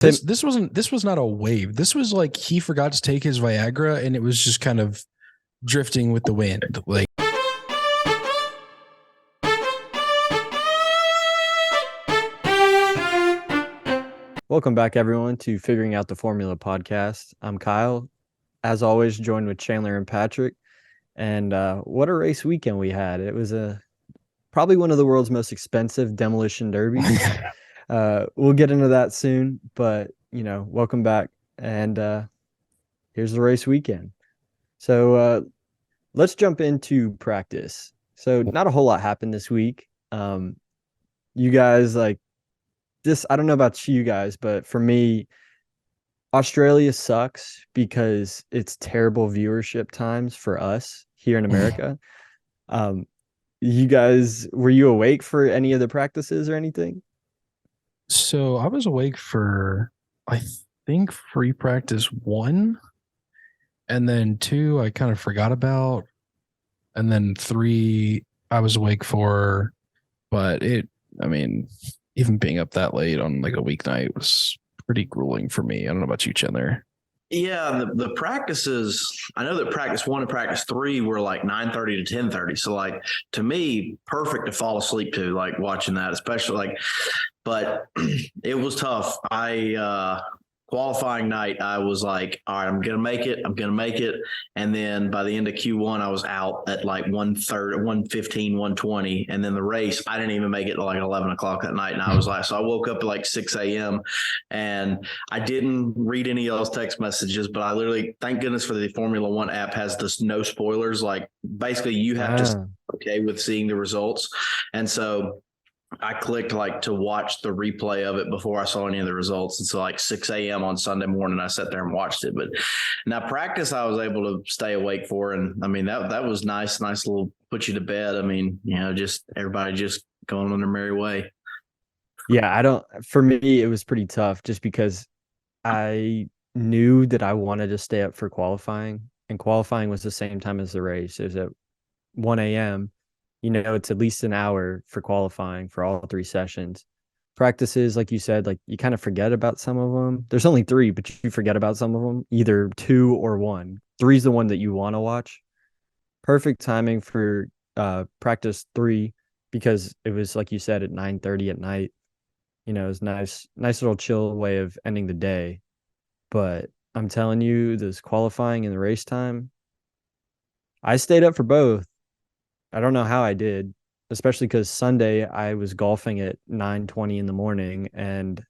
This was not a wave. This was like he forgot to take his Viagra and it was just kind of drifting with the wind. Like, welcome back, everyone, to Figuring Out the Formula podcast. I'm Kyle, as always, joined with Chandler and Patrick. And what a race weekend we had. It was probably one of the world's most expensive demolition derbies. We'll get into that soon, but, welcome back. And here's the race weekend. So let's jump into practice. So not a whole lot happened this week. You guys, I don't know about you guys, but for me, Australia sucks because it's terrible viewership times for us here in America. You guys, were you awake for any of the practices or anything? So I was awake for, I think, free practice 1, and then 2 I kind of forgot about, and then 3 I was awake for, but even being up that late on like a weeknight was pretty grueling for me. I don't know about you, Chandler. Yeah, the practices, I know that practice 1 and practice 3 were like 9:30 to 10:30. So to me, perfect to fall asleep to, watching that, especially but it was tough. Qualifying night, I was like, all right, I'm going to make it. And then by the end of Q1, I was out at 1:30, 1:15, 1:20. And then the race, I didn't even make it to 11 o'clock that night. And I was so I woke up at 6 a.m. and I didn't read any of those text messages, but I literally, thank goodness for the Formula One app has this no spoilers. Basically you have to okay with seeing the results. And so I clicked to watch the replay of it before I saw any of the results. And so 6 a.m. on Sunday morning, I sat there and watched it. But now practice, I was able to stay awake for. And that was nice little put you to bed. Just everybody just going on their merry way. Yeah, for me, it was pretty tough just because I knew that I wanted to stay up for qualifying, and qualifying was the same time as the race. It was at 1 a.m. It's at least an hour for qualifying for all 3 sessions. Practices, like you said, you kind of forget about some of them. There's only 3, but you forget about some of them, either 2 or 1. 3 is the one that you want to watch. Perfect timing for practice 3 because it was, like you said, at 9:30 at night. It was nice little chill way of ending the day. But I'm telling you, this qualifying and the race time, I stayed up for both. I don't know how I did, especially because Sunday I was golfing at 9:20 in the morning, and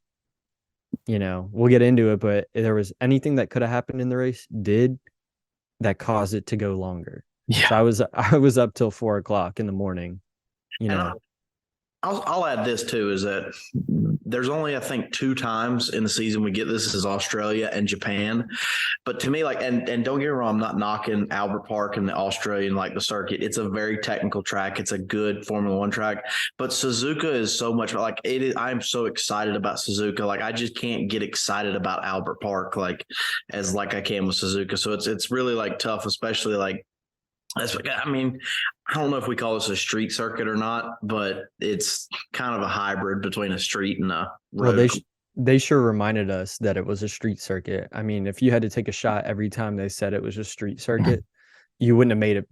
we'll get into it, but if there was anything that could have happened in the race that caused it to go longer. Yeah. So I was up till 4 o'clock in the morning. I'll add this too, is that there's only, I think, 2 times in the season we get this is Australia and Japan. But to me, and don't get me wrong, I'm not knocking Albert Park and the Australian, the circuit. It's a very technical track. It's a good Formula One track. But Suzuka is so much it is. I'm so excited about Suzuka. I just can't get excited about Albert Park as I can with Suzuka. So it's really tough, especially I don't know if we call this a street circuit or not, but it's kind of a hybrid between a street and a road. Well, they sure reminded us that it was a street circuit. If you had to take a shot every time they said it was a street circuit, you wouldn't have made it.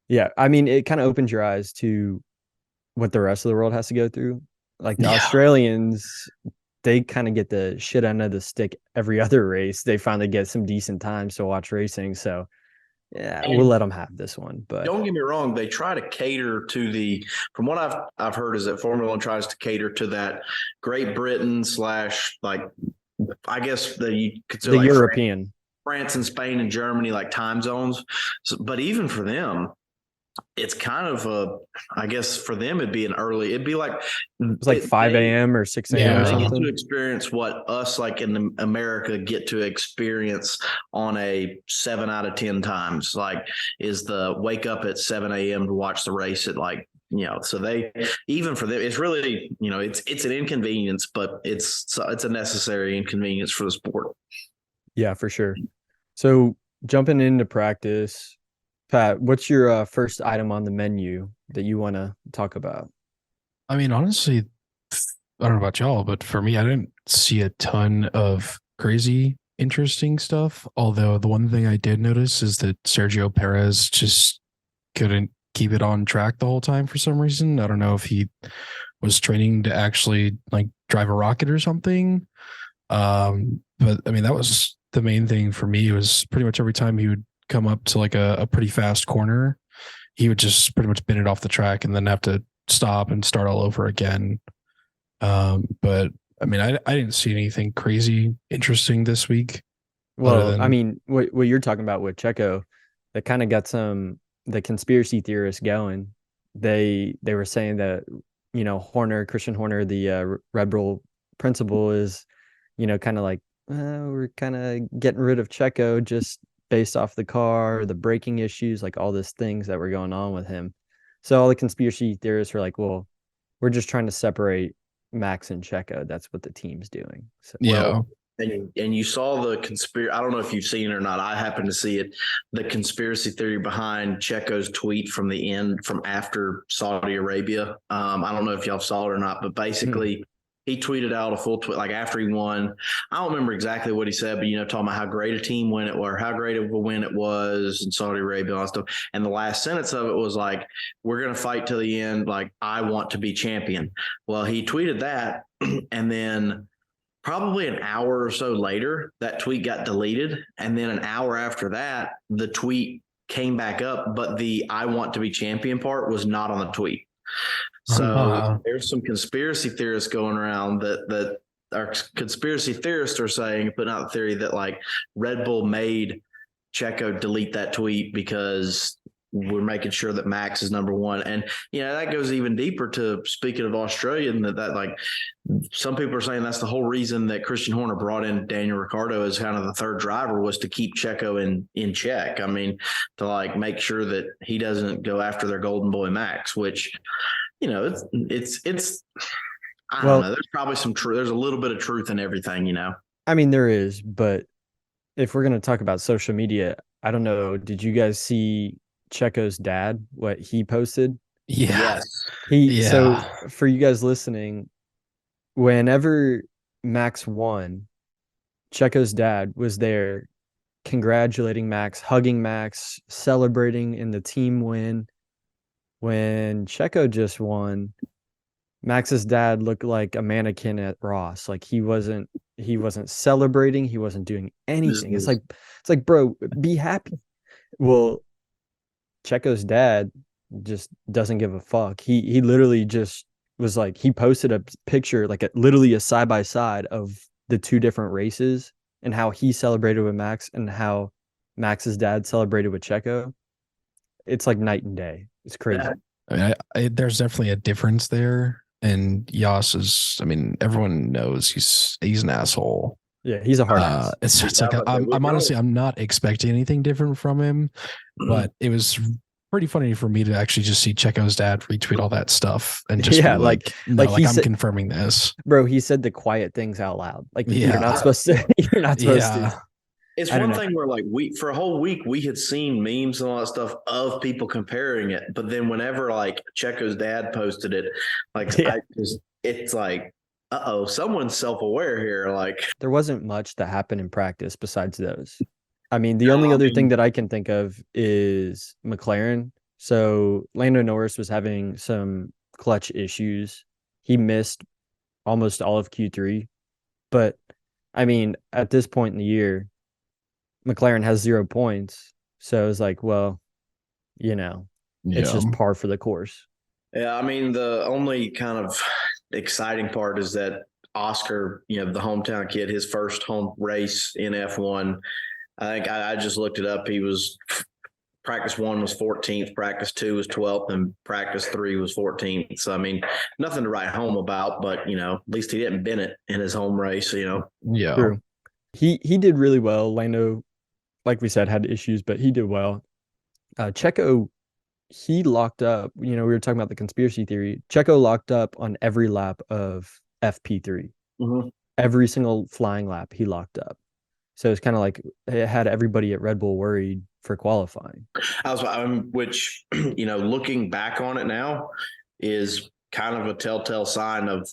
Yeah, it kind of opens your eyes to what the rest of the world has to go through. The Australians, they kind of get the shit end of the stick every other race. They finally get some decent times to watch racing, so yeah, we'll let them have this one. But don't get me wrong, they try to cater to from what I've heard is that Formula One tries to cater to that Great Britain / I guess that you consider the European France and Spain and Germany time zones. But even for them, it's kind of I guess for them it'd be it'd be it's 5 a.m. or 6 a.m. or something. They get to experience what us in America get to experience on a 7 out of 10 times, is the wake up at 7 a.m. to watch the race at so they, even for them, it's really, it's an inconvenience, but it's a necessary inconvenience for the sport. Yeah, for sure. So jumping into practice, Pat, what's your first item on the menu that you want to talk about? Honestly, I don't know about y'all, but for me, I didn't see a ton of crazy, interesting stuff. Although the one thing I did notice is that Sergio Perez just couldn't keep it on track the whole time for some reason. I don't know if he was training to actually like drive a rocket or something. But I mean, that was the main thing for me. It was pretty much every time he would come up to like a pretty fast corner, he would just pretty much bin it off the track and then have to stop and start all over again. But I mean, I didn't see anything crazy interesting this week. Well, I mean, what you're talking about with Checo, that kind of got the conspiracy theorists going. They were saying that, you know, Christian Horner, the Red Bull principal, is, you know, kind of like, we're kind of getting rid of Checo just based off the car, the braking issues, like all these things that were going on with him. So all the conspiracy theorists were like, well, we're just trying to separate Max and Checo. That's what the team's doing. So, yeah. And you saw the conspiracy. I don't know if you've seen it or not. I happened to see it. The conspiracy theory behind Checo's tweet from after Saudi Arabia. I don't know if y'all saw it or not, but basically he tweeted out a full tweet like after he won. I don't remember exactly what he said, but, you know, talking about how great a team win it was, or how great of a win it was in Saudi Arabia and all that stuff. And the last sentence of it was like, we're going to fight to the end. Like, I want to be champion. Well, he tweeted that, and then probably an hour or so later, that tweet got deleted. And then an hour after that, the tweet came back up, but the I want to be champion part was not on the tweet. So there's some conspiracy theorists going around that our conspiracy theorists are saying, putting out the theory that like Red Bull made Checo delete that tweet because we're making sure that Max is number one. And, you know, that goes even deeper to, speaking of Australian, that like some people are saying that's the whole reason that Christian Horner brought in Daniel Ricciardo as kind of the third driver, was to keep Checo in check. I mean, to like make sure that he doesn't go after their golden boy Max, which, you know, it's I don't know. There's probably some truth. There's a little bit of truth in everything, you know. I mean, there is, but if we're going to talk about social media, I don't know. Did you guys see Checo's dad, what he posted? Yeah. Yes. So for you guys listening, whenever Max won, Checo's dad was there congratulating Max, hugging Max, celebrating in the team win. When Checo just won, Max's dad looked like a mannequin at Ross. Like he wasn't celebrating, he wasn't doing anything. It's like, bro, be happy. Well, Checo's dad just doesn't give a fuck. He literally just was like, he posted a picture, like literally a side by side of the two different races and how he celebrated with Max and how Max's dad celebrated with Checo. It's like night and day. It's crazy. I mean, there's definitely a difference there. And Yas is, I mean, everyone knows he's an asshole. Yeah, he's a hard ass. It's like I'm honestly, I'm not expecting anything different from him, but it was pretty funny for me to actually just see Checo's dad retweet all that stuff and just like I'm confirming this, bro. He said the quiet things out loud. Like you're not supposed to. You're not supposed to. It's one thing where like for a whole week we had seen memes and all that stuff of people comparing it, but then whenever like Checo's dad posted it, like it's like, someone's self-aware here. Like there wasn't much that happened in practice besides those. I mean, the only other thing that I can think of is McLaren. So Lando Norris was having some clutch issues. He missed almost all of Q3, but I mean, at this point in the year, McLaren has 0 points. So it's like, well, you know, it's just par for the course. Yeah, I mean, the only kind of exciting part is that Oscar, you know, the hometown kid, his first home race in F1, I think I just looked it up. He was practice 1 was 14th, practice 2 was 12th, and practice 3 was 14th. So, I mean, nothing to write home about, but, you know, at least he didn't bin it in his home race, you know. Yeah. True. He did really well. Lando, like we said, had issues, but he did well. Checo, he locked up, you know, we were talking about the conspiracy theory. Checo locked up on every lap of FP3. Mm-hmm. Every single flying lap he locked up. So it's kind of like it had everybody at Red Bull worried for qualifying. Which, you know, looking back on it now is kind of a telltale sign of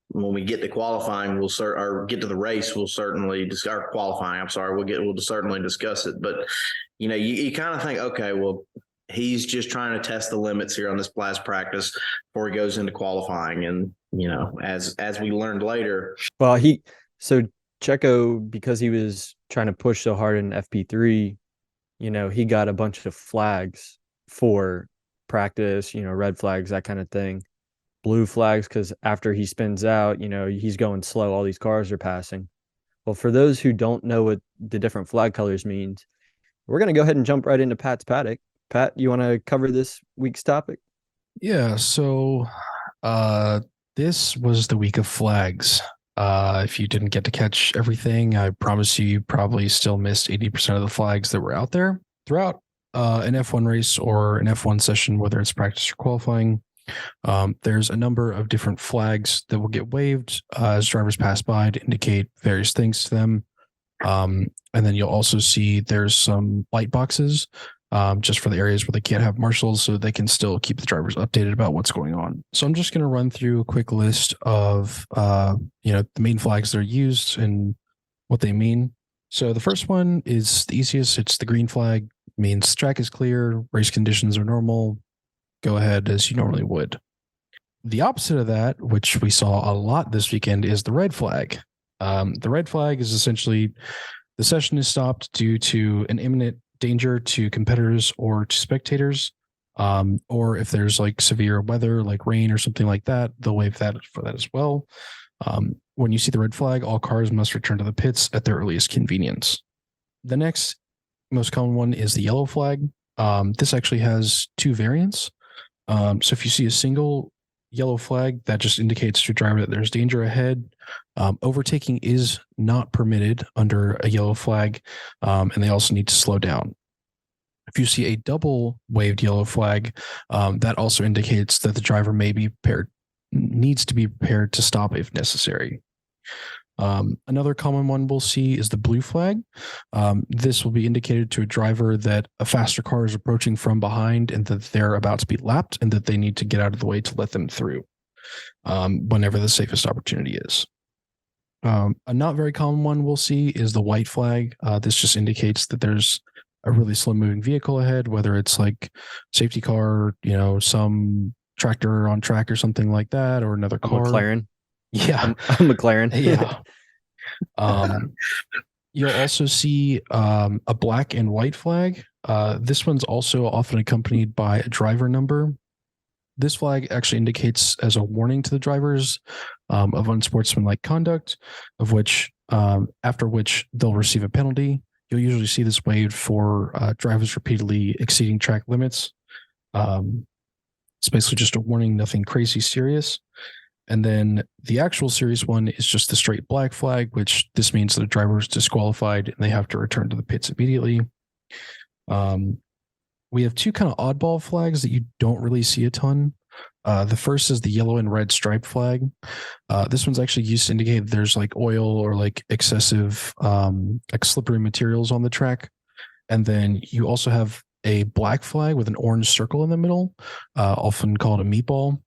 when we get to qualifying, or get to the race, we'll certainly discuss qualifying. I'm sorry, we'll certainly discuss it. But you kind of think, okay, well, he's just trying to test the limits here on this last practice before he goes into qualifying. And as we learned later, well, so Checo, because he was trying to push so hard in FP3, he got a bunch of flags for practice, red flags, that kind of thing. Blue flags because after he spins out, he's going slow. All these cars are passing. Well, for those who don't know what the different flag colors means, we're going to go ahead and jump right into Pat's paddock. Pat, you want to cover this week's topic? Yeah. So this was the week of flags. If you didn't get to catch everything, I promise you probably still missed 80% of the flags that were out there throughout an F1 race or an F1 session, whether it's practice or qualifying. There's a number of different flags that will get waved as drivers pass by to indicate various things to them. And then you'll also see there's some light boxes just for the areas where they can't have marshals, so they can still keep the drivers updated about what's going on. So I'm just going to run through a quick list of the main flags that are used and what they mean. So the first one is the easiest. It's the green flag. It means track is clear, race conditions are normal. Go ahead as you normally would. The opposite of that, which we saw a lot this weekend, is the red flag. The red flag is essentially the session is stopped due to an imminent danger to competitors or to spectators, or if there's like severe weather like rain or something like that, they'll waive that for that as well. When you see the red flag, all cars must return to the pits at their earliest convenience. The next most common one is the yellow flag. This actually has two variants. So if you see a single yellow flag, that just indicates to a driver that there's danger ahead. Overtaking is not permitted under a yellow flag, and they also need to slow down. If you see a double waved yellow flag, that also indicates that the driver needs to be prepared to stop if necessary. Another common one we'll see is the blue flag. This will be indicated to a driver that a faster car is approaching from behind and that they're about to be lapped and that they need to get out of the way to let them through whenever the safest opportunity is. A not very common one we'll see is the white flag. This just indicates that there's a really slow moving vehicle ahead, whether it's like safety car, some tractor on track or something like that, or another car. McLaren. Yeah. I'm McLaren. Yeah. You'll also see a black and white flag. This one's also often accompanied by a driver number. This flag actually indicates as a warning to the drivers of unsportsmanlike conduct, of which after which they'll receive a penalty. You'll usually see this waved for drivers repeatedly exceeding track limits. It's basically just a warning, nothing crazy serious. And then the actual serious one is just the straight black flag, which this means that a driver is disqualified and they have to return to the pits immediately. We have two kind of oddball flags that you don't really see a ton. The first is the yellow and red stripe flag. This one's actually used to indicate that there's like oil or like excessive like slippery materials on the track. And then you also have a black flag with an orange circle in the middle, often called a meatball.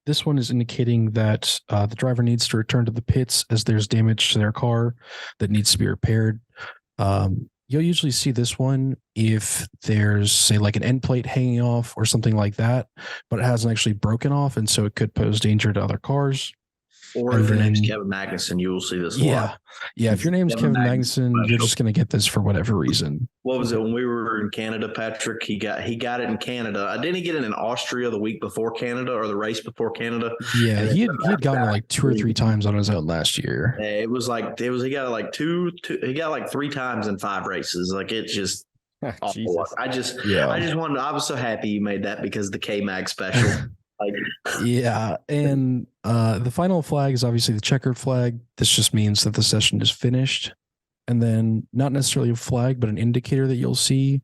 This one is indicating that the driver needs to return to the pits as there's damage to their car that needs to be repaired. You'll usually see this one if there's, say, like an end plate hanging off or something like that, but it hasn't actually broken off, and so it could pose danger to other cars. Or if your name's Kevin Magnussen, you will see this a lot. Yeah. If your name's Kevin Magnussen, you're just going to get this for whatever reason. What was it when we were in Canada, Patrick? He got it in Canada. Didn't he get it in Austria the week before Canada or the race before Canada? Yeah, he had gotten it like 2 or 3 times on his own last year. He got it like he got it like 3 times in 5 races. Like it's just awful. I was so happy you made that because the K-Mag special. Yeah, and the final flag is obviously the checkered flag. This just means that the session is finished. And then not necessarily a flag, but an indicator that you'll see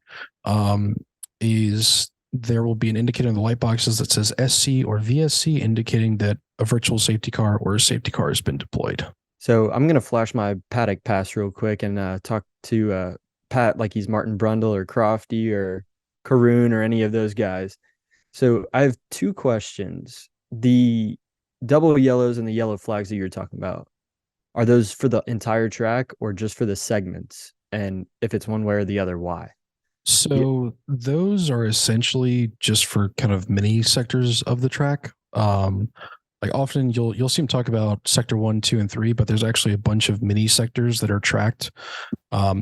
is there will be an indicator in the light boxes that says SC or VSC, indicating that a virtual safety car or a safety car has been deployed. So I'm going to flash my paddock pass real quick and talk to Pat like he's Martin Brundle or Crofty or Karoon or any of those guys. So I have 2 questions. The double yellows and the yellow flags that you're talking about, are those for the entire track or just for the segments? And if it's one way or the other, why? So those are essentially just for kind of mini sectors of the track. Like often you'll see them talk about sector 1, 2, and 3, but there's actually a bunch of mini sectors that are tracked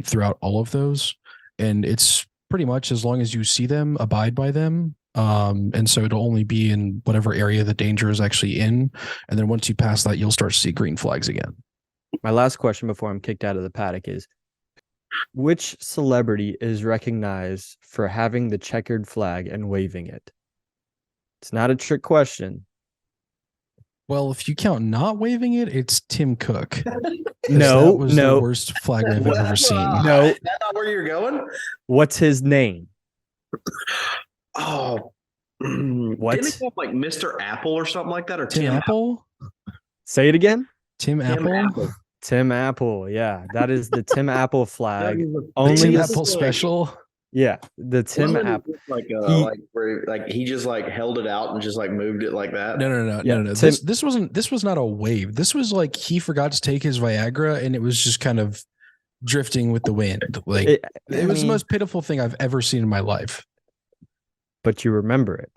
throughout all of those. And it's pretty much as long as you see them, abide by them. And so it'll only be in whatever area the danger is actually in. And then once you pass that, you'll start to see green flags again. My last question before I'm kicked out of the paddock is, which celebrity is recognized for having the checkered flag and waving it? It's not a trick question. Well, if you count not waving it, it's Tim Cook. No, that was the worst flag wave I've ever seen. No. That's not where you're going? What's his name? Oh. What? Didn't he have like Mr. Apple or something like that? Or Tim Apple? Say it again. Tim Apple? Tim Apple. Yeah, that is the Tim Apple flag. Only Tim Apple special. Yeah, the Tim Apple. Like he just like held it out and just like moved it like that. No. This was not a wave. This was like he forgot to take his Viagra and it was just kind of drifting with the wind. Like it was the most pitiful thing I've ever seen in my life. But you remember it.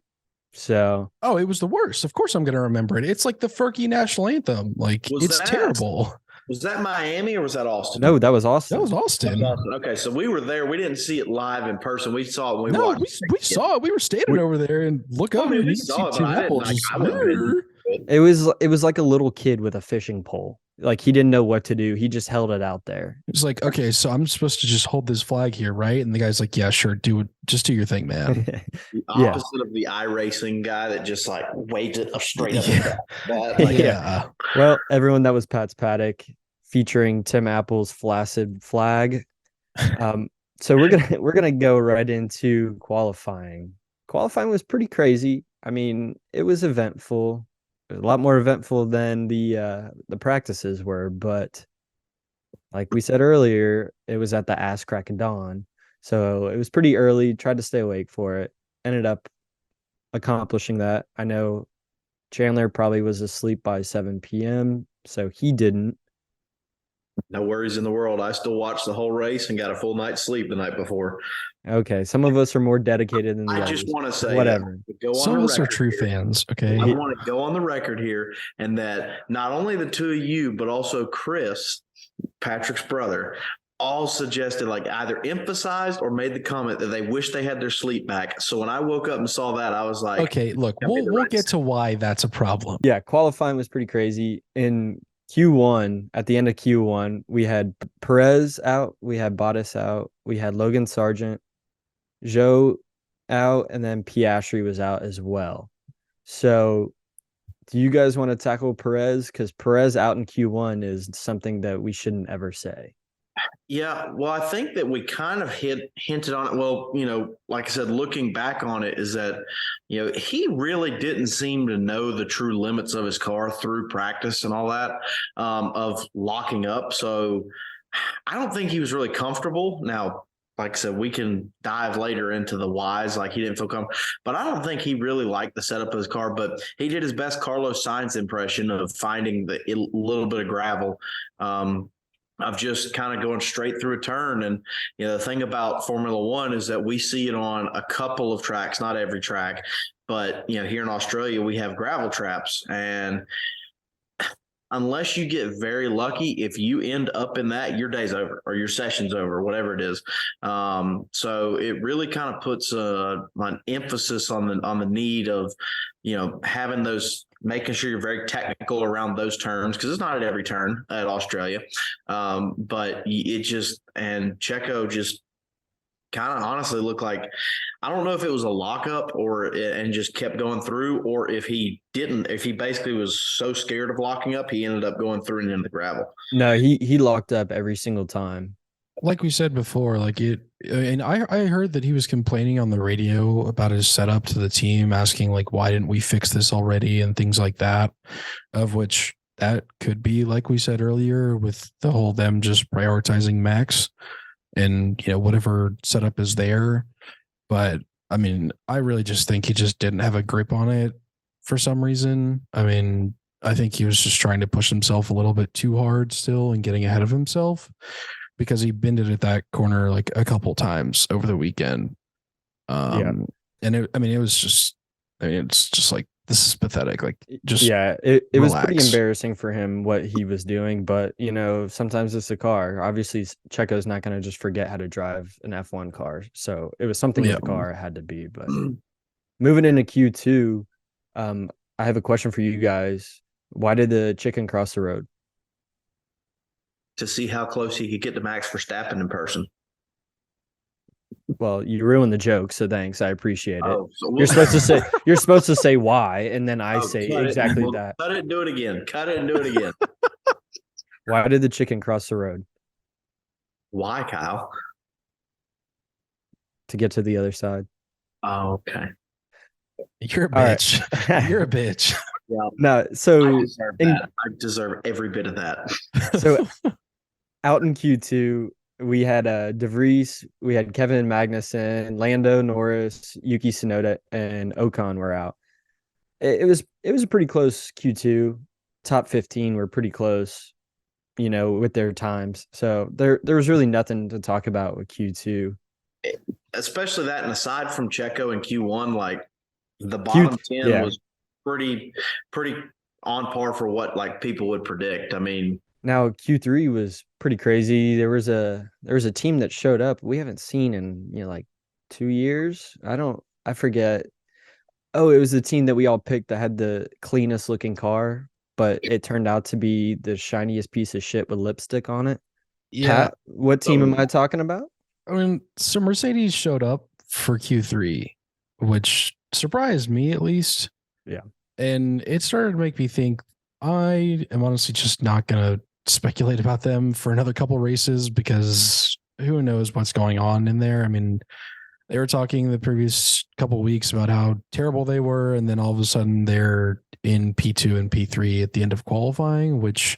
So it was the worst. Of course I'm gonna remember it. It's like the Fergie national anthem. Like it's terrible. Was that Miami or was that Austin? No, that was Austin. That was Austin. Okay, so we were there. We didn't see it live in person. We saw it when we watched. We saw it. We were standing over there and look over. We saw it, it was like a little kid with a fishing pole. Like he didn't know what to do. He just held it out there. It was like, okay, so I'm supposed to just hold this flag here, right? And the guy's like, yeah, sure, just do your thing, man. The opposite of the iRacing guy that just like waved it straight up. Yeah. Well, everyone, that was Pat's Paddock featuring Tim Apple's flaccid flag. So we're gonna go right into qualifying. Qualifying was pretty crazy. I mean, it was eventful. It was a lot more eventful than the practices were, but like we said earlier, it was at the ass crack of dawn. So it was pretty early, tried to stay awake for it. Ended up accomplishing that. I know Chandler probably was asleep by 7 p.m., so he didn't. No worries in the world. I still watched the whole race and got a full night's sleep the night before. Okay, some of us are more dedicated than the others. I just want to say whatever. Some of us are true fans. Okay, I want to go on the record here, and that not only the two of you, but also Chris, Patrick's brother, all suggested, like either emphasized or made the comment that they wish they had their sleep back. So when I woke up and saw that, I was like, okay, look, we'll get to why that's a problem. Yeah, qualifying was pretty crazy. In Q1, at the end of Q1, we had Perez out, we had Bottas out, we had Logan Sargent, Zhou out, and then Piastri was out as well. So do you guys want to tackle Perez? Because Perez out in Q1 is something that we shouldn't ever say. Yeah, well, I think that we kind of hinted on it. Well, like I said, looking back on it, is that, he really didn't seem to know the true limits of his car through practice and all that, of locking up. So I don't think he was really comfortable. Now, like I said, we can dive later into the whys, like he didn't feel comfortable. But I don't think he really liked the setup of his car. But he did his best Carlos Sainz impression of finding the little bit of gravel. Of just kind of going straight through a turn. And, the thing about Formula One is that we see it on a couple of tracks, not every track, but, here in Australia, we have gravel traps. And unless you get very lucky, if you end up in that, your day's over or your session's over, whatever it is. So it really kind of puts an emphasis on the need of, having those, making sure you're very technical around those turns, because it's not at every turn at Australia. But it just, and Checo just kind of honestly looked like, I don't know if it was a lockup and just kept going through, or if he basically was so scared of locking up, he ended up going through and into the gravel. No, he locked up every single time. Like we said before, and I heard that he was complaining on the radio about his setup to the team, asking like, why didn't we fix this already and things like that, of which that could be, like we said earlier, with the whole them just prioritizing Max and, whatever setup is there. But I mean, I really just think he just didn't have a grip on it for some reason. I mean, I think he was just trying to push himself a little bit too hard still and getting ahead of himself because he bended at that corner like a couple times over the weekend. Yeah. And it was just, it's just like, this is pathetic. Like, just it was pretty relax. embarrassing for him what he was doing, but sometimes it's a car. Obviously, Checo's not going to just forget how to drive an F1 car, so it was something with the car. It had to be. But moving into Q2, I have a question for you guys. Why did the chicken cross the road? To see how close he could get to Max Verstappen in person. Well, you ruined the joke, so thanks. I appreciate it. Oh, so you're supposed to say why, and then I say exactly that. Cut it and do it again. Cut it and do it again. Why did the chicken cross the road? Why, Kyle? To get to the other side. Oh, okay. You're a bitch. Right. You're a bitch. Yeah. No, so I deserve every bit of that. So out in Q2, we had De Vries, we had Kevin Magnussen, Lando Norris, Yuki Tsunoda, and Ocon were out. It was a pretty close Q2. Top 15 were pretty close, with their times. So there was really nothing to talk about with Q2. Especially that, and aside from Checo in Q1, like the bottom 10 was pretty on par for what like people would predict. I mean, now Q3 was pretty crazy. There was a team that showed up we haven't seen in like 2 years. I forget. Oh, it was the team that we all picked that had the cleanest looking car, but it turned out to be the shiniest piece of shit with lipstick on it. Yeah. Pat, what team am I talking about? I mean, so Mercedes showed up for Q3, which surprised me at least. Yeah. And it started to make me think I am honestly just not going to speculate about them for another couple races because who knows what's going on in there. I mean, they were talking the previous couple weeks about how terrible they were, and then all of a sudden they're in P2 and P3 at the end of qualifying, which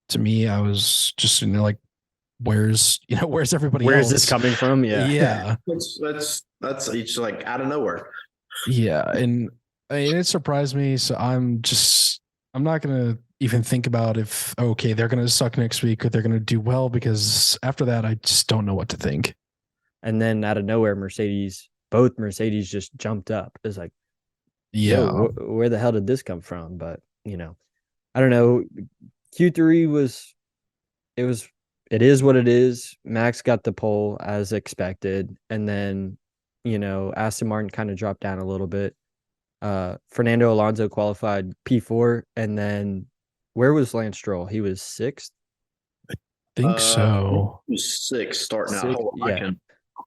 to me, I was just like, where's everybody else? Where's this coming from? Yeah. That's each like out of nowhere. Yeah. And it surprised me. So I'm not going to even think about if, okay, they're going to suck next week or they're going to do well, because after that, I just don't know what to think. And then out of nowhere, both Mercedes just jumped up. It's like, yeah, where the hell did this come from? But, I don't know. Q3 it is what it is. Max got the pole as expected. And then, Aston Martin kind of dropped down a little bit. Fernando Alonso qualified P4. And then where was Lance Stroll? He was 6th? I think so. He was 6 starting out. Hold on,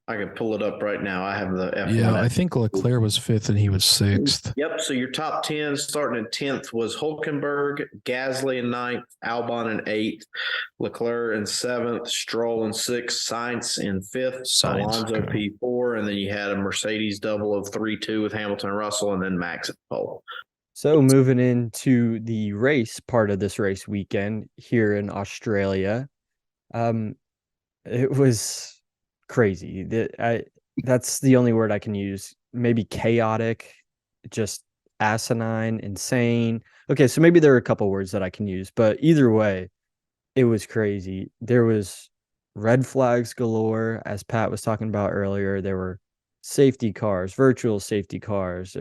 I can pull it up right now. I have the F1. Yeah, I think Leclerc was 5th and he was 6th. Yep. So your top 10 starting at 10th was Hulkenberg, Gasly in 9th, Albon in 8th, Leclerc in 7th, Stroll in 6th, Sainz in 5th, Alonso P4, and then you had a Mercedes double of 3-2 with Hamilton and Russell, and then Max at the pole. So moving into the race part of this race weekend here in Australia, it was crazy. That's the only word I can use. Maybe chaotic, just asinine, insane. Okay, so maybe there are a couple words that I can use, but either way, it was crazy. There was red flags galore, as Pat was talking about earlier. There were safety cars, virtual safety cars.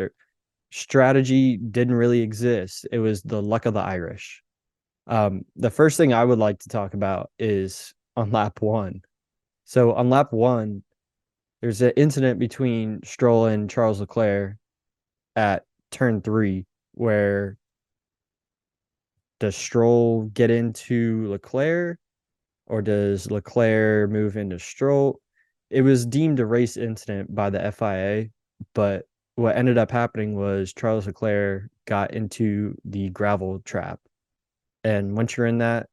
Strategy didn't really exist. It was the luck of the Irish. The first thing I would like to talk about is on lap 1. So on lap 1, there's an incident between Stroll and Charles Leclerc at turn 3, where does Stroll get into Leclerc or does Leclerc move into Stroll? It was deemed a race incident by the FIA, but what ended up happening was Charles Leclerc got into the gravel trap. And once you're in that,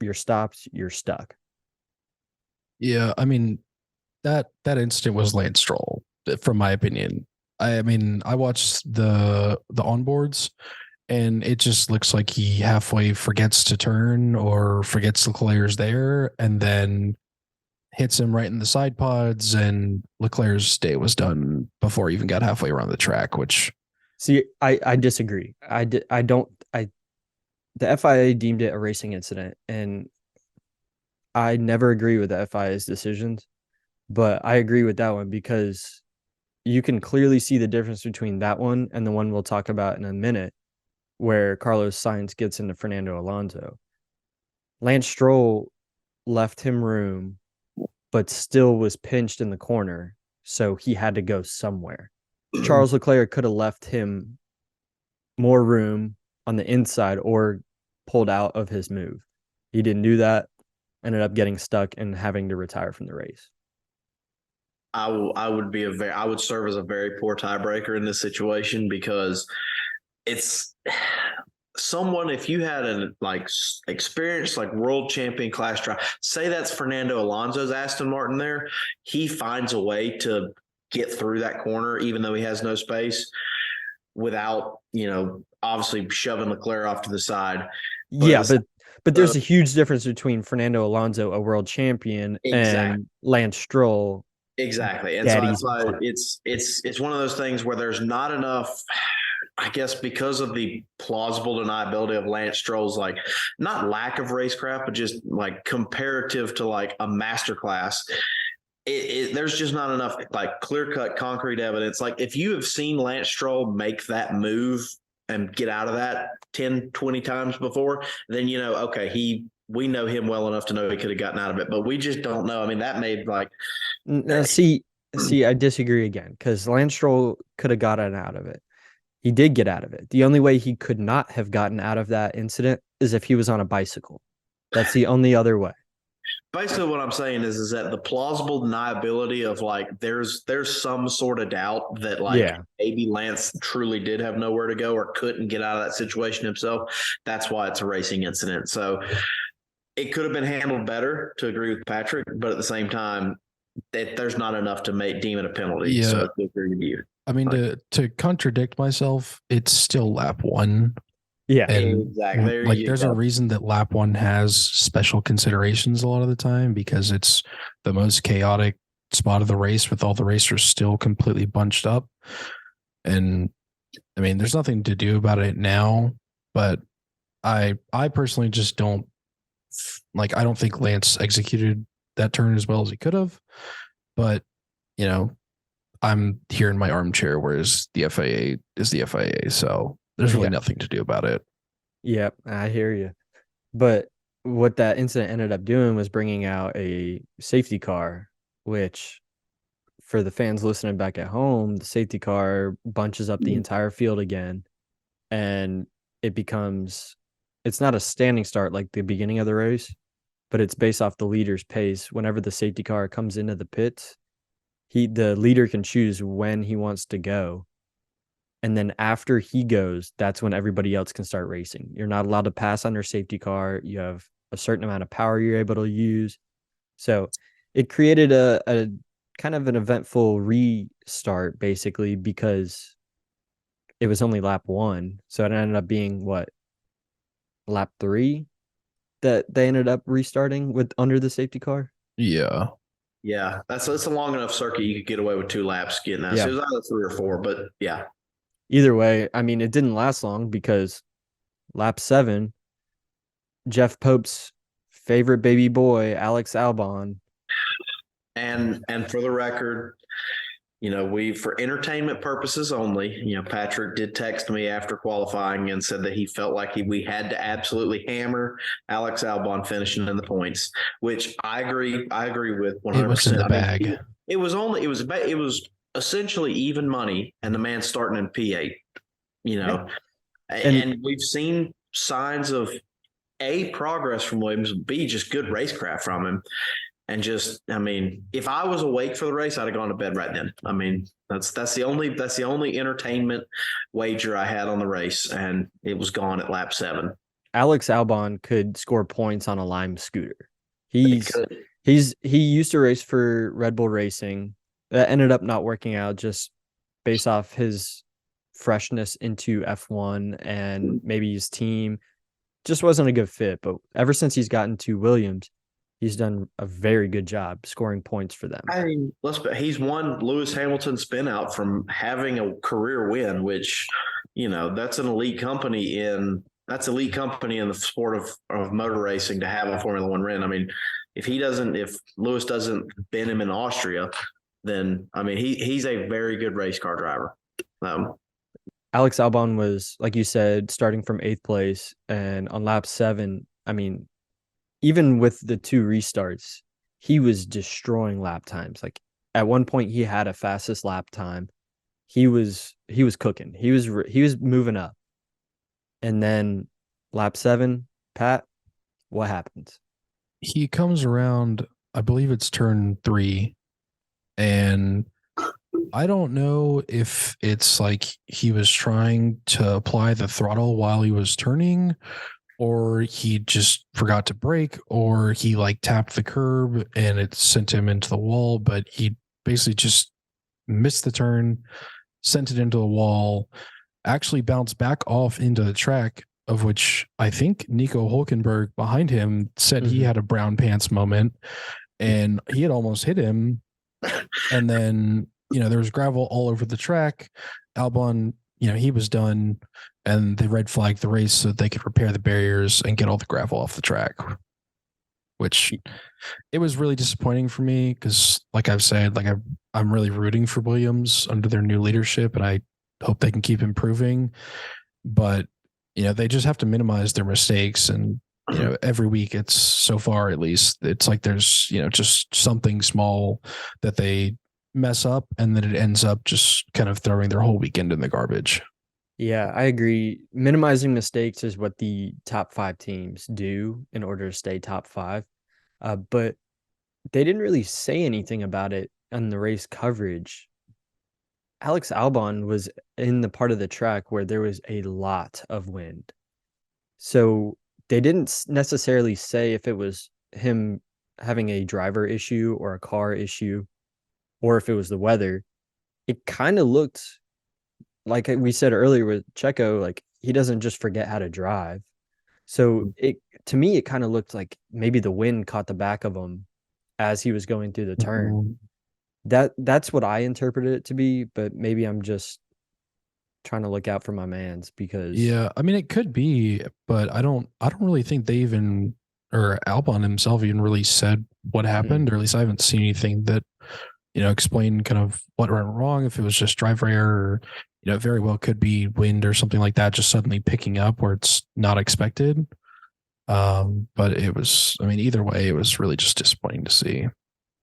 you're stopped, you're stuck. Yeah, I mean, that incident was Lance Stroll, from my opinion. I mean, I watched the onboards, and it just looks like he halfway forgets to turn or forgets Leclerc's there, and then hits him right in the side pods, and Leclerc's day was done before he even got halfway around the track. Which, see, I disagree. the FIA deemed it a racing incident, and I never agree with the FIA's decisions, but I agree with that one because you can clearly see the difference between that one and the one we'll talk about in a minute, where Carlos Sainz gets into Fernando Alonso. Lance Stroll left him room, but still was pinched in the corner, so he had to go somewhere. Charles Leclerc could have left him more room on the inside or pulled out of his move. He didn't do that, ended up getting stuck and having to retire from the race. I would serve as a very poor tiebreaker in this situation because it's someone, if you had an experienced world champion class driver, say that's Fernando Alonso's Aston Martin there, he finds a way to get through that corner even though he has no space without, obviously shoving Leclerc off to the side. But there's a huge difference between Fernando Alonso, a world champion, and Lance Stroll. Exactly. And so that's why it's one of those things where there's not enough, I guess, because of the plausible deniability of Lance Stroll's not lack of racecraft, but just comparative to a masterclass. There's just not enough clear-cut concrete evidence. If you have seen Lance Stroll make that move and get out of that 10, 20 times before, then okay, we know him well enough to know he could have gotten out of it, but we just don't know. I mean, that made see, I disagree again because Lance Stroll could have gotten out of it. He did get out of it. The only way he could not have gotten out of that incident is if he was on a bicycle. That's the only other way. Basically, what I'm saying is that the plausible deniability of there's some sort of doubt that maybe Lance truly did have nowhere to go or couldn't get out of that situation himself. That's why it's a racing incident. So it could have been handled better, to agree with Patrick, but at the same time, there's not enough to deem it a penalty. Yeah. So I agree with you. I mean, to contradict myself, it's still lap one. Yeah, and exactly. There's a reason that lap one has special considerations a lot of the time because it's the most chaotic spot of the race with all the racers still completely bunched up. And I mean, there's nothing to do about it now, but I personally just don't I don't think Lance executed that turn as well as he could have, but I'm here in my armchair, whereas the FIA is the FIA. So there's really nothing to do about it. Yep, I hear you. But what that incident ended up doing was bringing out a safety car, which for the fans listening back at home, the safety car bunches up the entire field again. And it's not a standing start like the beginning of the race, but it's based off the leader's pace. Whenever the safety car comes into the pits, the leader can choose when he wants to go. And then after he goes, that's when everybody else can start racing. You're not allowed to pass on your safety car. You have a certain amount of power you're able to use. So it created a kind of an eventful restart, basically, because it was only lap one. So it ended up being lap 3 that they ended up restarting under the safety car. Yeah. Yeah, that's a long enough circuit you could get away with 2 laps getting that. Yeah. So it was either 3 or 4, but yeah. Either way, I mean, it didn't last long because lap 7, Jeff Pope's favorite baby boy, Alex Albon. And for the record, for entertainment purposes only, Patrick did text me after qualifying and said that he felt like we had to absolutely hammer Alex Albon finishing in the points, which I agree with 100%. It was in the bag. It was essentially even money, and the man starting in P8, and we've seen signs of A, progress from Williams, B, just good racecraft from him. And just, I mean, if I was awake for the race, I'd have gone to bed right then. I mean, that's the only entertainment wager I had on the race, and it was gone at lap 7. Alex Albon could score points on a Lime scooter. He used to race for Red Bull Racing. That ended up not working out just based off his freshness into F1 and maybe his team just wasn't a good fit. But ever since he's gotten to Williams, he's done a very good job scoring points for them. I mean, he's won Lewis Hamilton's spin out from having a career win, which, that's an elite company in That's elite company in the sport of motor racing to have a Formula One win. I mean, if Lewis doesn't bend him in Austria, then I mean he's a very good race car driver. Alex Albon was, like you said, starting from 8th place, and on lap 7, I mean, even with the 2 restarts, he was destroying lap times. Like at one point, he had a fastest lap time. He was cooking. He was moving up. And then lap 7, Pat, what happens? He comes around, I believe it's turn 3, and I don't know if it's like he was trying to apply the throttle while he was turning, or he just forgot to brake, or he like tapped the curb and it sent him into the wall, but he basically just missed the turn, sent it into the wall, actually bounced back off into the track, of which I think Nico Hulkenberg behind him said he had a brown pants moment, and he had almost hit him. And then, there was gravel all over the track. Albon, he was done, and they red flagged the race so they could repair the barriers and get all the gravel off the track, which it was really disappointing for me because, like I've said, like I'm really rooting for Williams under their new leadership, and I hope they can keep improving. But, they just have to minimize their mistakes. And, every week it's so far, at least, it's like there's, just something small that they mess up, and then it ends up just kind of throwing their whole weekend in the garbage. Yeah, I agree. Minimizing mistakes is what the top 5 teams do in order to stay top 5. But they didn't really say anything about it on the race coverage. Alex Albon was in the part of the track where there was a lot of wind. So they didn't necessarily say if it was him having a driver issue or a car issue, or if it was the weather. It kind of looked like we said earlier with Checo, like he doesn't just forget how to drive. So to me, it kind of looked like maybe the wind caught the back of him as he was going through the turn. That's what I interpreted it to be, but maybe I'm just trying to look out for my mans because I mean, it could be, but I don't really think they even, or Albon himself even really said what happened, or at least I haven't seen anything that explain kind of what went wrong. If it was just driver error, or very well could be wind or something like that, just suddenly picking up where it's not expected. But it was, I mean, either way, it was really just disappointing to see.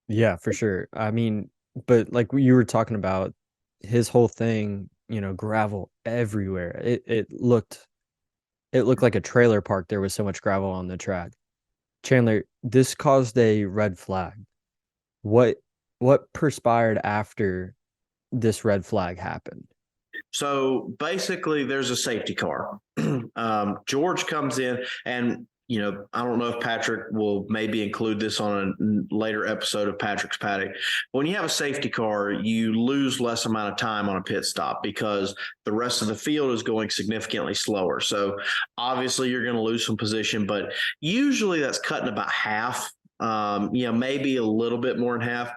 Yeah, for sure. I mean, but like you were talking about, his whole thing, gravel everywhere. It looked like a trailer park. There was so much gravel on the track. Chandler, this caused a red flag. What perspired after this red flag happened? So basically, there's a safety car. George comes in, and I don't know if Patrick will maybe include this on a later episode of Patrick's Paddock. When you have a safety car, you lose less amount of time on a pit stop because the rest of the field is going significantly slower. So obviously, you're going to lose some position, but usually that's cutting about half. Maybe a little bit more than half.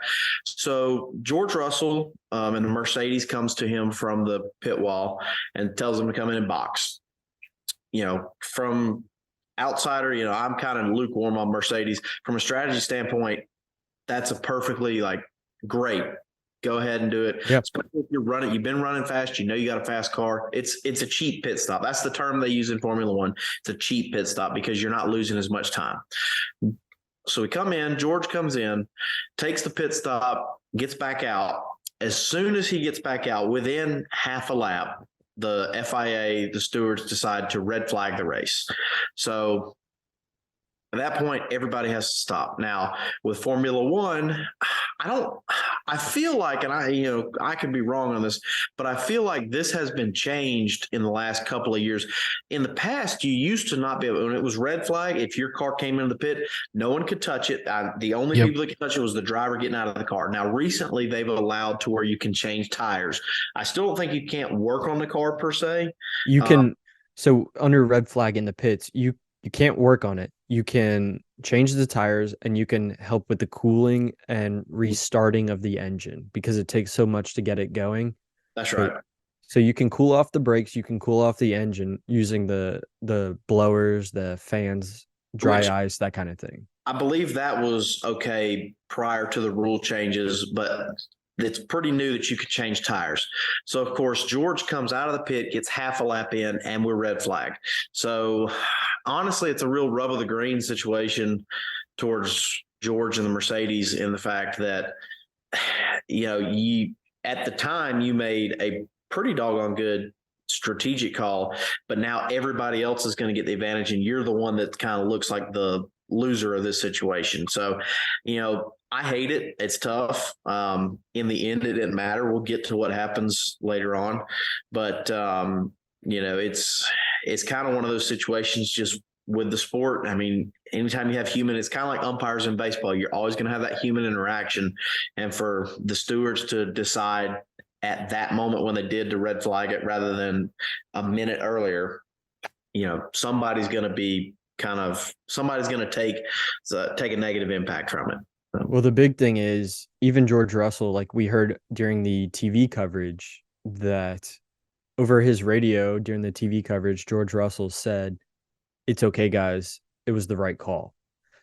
So George Russell and the Mercedes comes to him from the pit wall and tells him to come in and box. From outsider, I'm kind of lukewarm on Mercedes. From a strategy standpoint, that's a perfectly great. Go ahead and do it. Yep. Especially if you've been running fast, you got a fast car. It's a cheap pit stop. That's the term they use in Formula One. It's a cheap pit stop because you're not losing as much time. So we come in, George comes in, takes the pit stop, gets back out. As soon as he gets back out, within half a lap, the FIA, the stewards decide to red flag the race. So at that point, everybody has to stop. Now, with Formula One, I feel like, and I could be wrong on this, but I feel like this has been changed in the last couple of years. In the past, you used to not be able, when it was red flag, if your car came into the pit, no one could touch it. The only people that could touch it was the driver getting out of the car. Now, recently, they've allowed to where you can change tires. I still don't think you can't work on the car per se. You can, so under red flag in the pits, you can't work on it. You can change the tires and you can help with the cooling and restarting of the engine because it takes so much to get it going. That's right. So you can cool off the brakes, you can cool off the engine using the blowers, the fans, dry ice, that kind of thing. I believe that was okay prior to the rule changes, but it's pretty new that you could change tires. So, of course, George comes out of the pit, gets half a lap in, and we're red flagged. So, honestly, it's a real rub of the green situation towards George and the Mercedes in the fact that, you at the time you made a pretty doggone good strategic call, but now everybody else is going to get the advantage, and you're the one that kind of looks like the loser of this situation. So, I hate it. It's tough. In the end, it didn't matter. We'll get to what happens later on, but it's kind of one of those situations just with the sport. I mean, anytime you have human, it's kind of like umpires in baseball. You're always going to have that human interaction, and for the stewards to decide at that moment when they did to red flag it rather than a minute earlier, somebody's going to take a negative impact from it. Well, the big thing is even George Russell, like we heard during the TV coverage, that over his radio during the TV coverage, George Russell said, "It's okay, guys. It was the right call."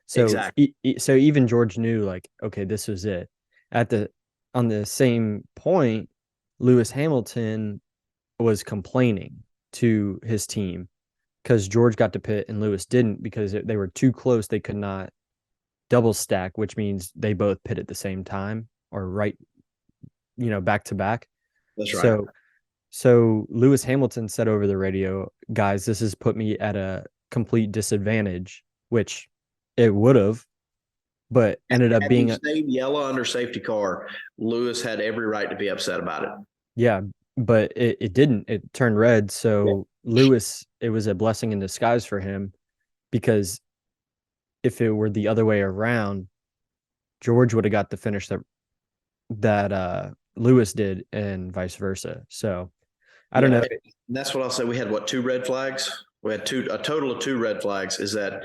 So, exactly. So even George knew, like, okay, this was it. On the same point, Lewis Hamilton was complaining to his team because George got to pit and Lewis didn't because they were too close. They could not double stack, which means they both pit at the same time or back to back. That's right. So Lewis Hamilton said over the radio, "Guys, this has put me at a complete disadvantage," which it would have, but ended up being stayed yellow under safety car. Lewis had every right to be upset about it. Yeah, but it didn't. It turned red. So Lewis, it was a blessing in disguise for him, because if it were the other way around, George would have got the finish that Lewis did, and vice versa. So I don't know. That's what I'll say. We had two red flags? We had a total of 2 red flags. Is that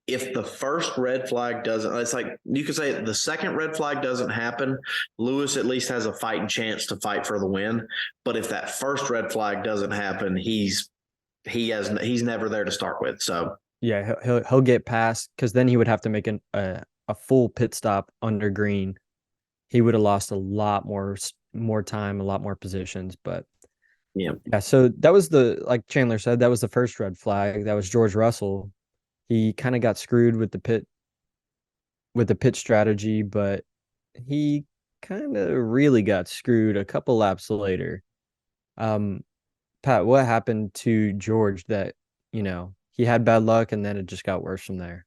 if the first red flag doesn't, it's like you could say the second red flag doesn't happen, Lewis at least has a fighting chance to fight for the win. But if that first red flag doesn't happen, he's never there to start with. So yeah, he'll get past, because then he would have to make a full pit stop under green. He would have lost a lot more time, a lot more positions. But yeah. So that was like Chandler said, that was the first red flag. That was George Russell. He kind of got screwed with the pit strategy, but he kind of really got screwed a couple laps later. Pat, what happened to George that, he had bad luck and then it just got worse from there?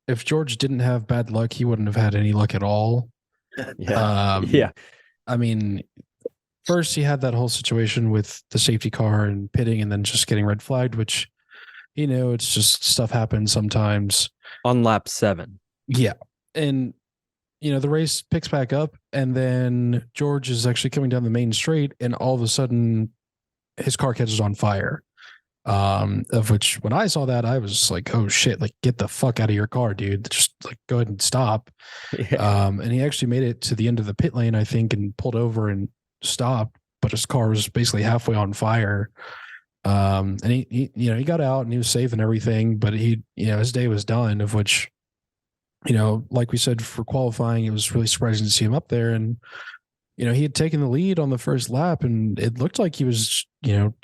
If George didn't have bad luck, he wouldn't have had any luck at all. Yeah. I mean, first he had that whole situation with the safety car and pitting and then just getting red flagged, which, it's just stuff happens sometimes. On lap 7. Yeah. And, the race picks back up, and then George is actually coming down the main straight, and all of a sudden his car catches on fire. Of which, when I saw that, I was like, oh shit, like, get the fuck out of your car, dude. Just like, go ahead and stop. Yeah. And he actually made it to the end of the pit lane, I think, and pulled over and stopped, but his car was basically halfway on fire. And he got out and he was safe and everything, but his day was done, of which, like we said, for qualifying, it was really surprising to see him up there. And, he had taken the lead on the first lap, and it looked like he was,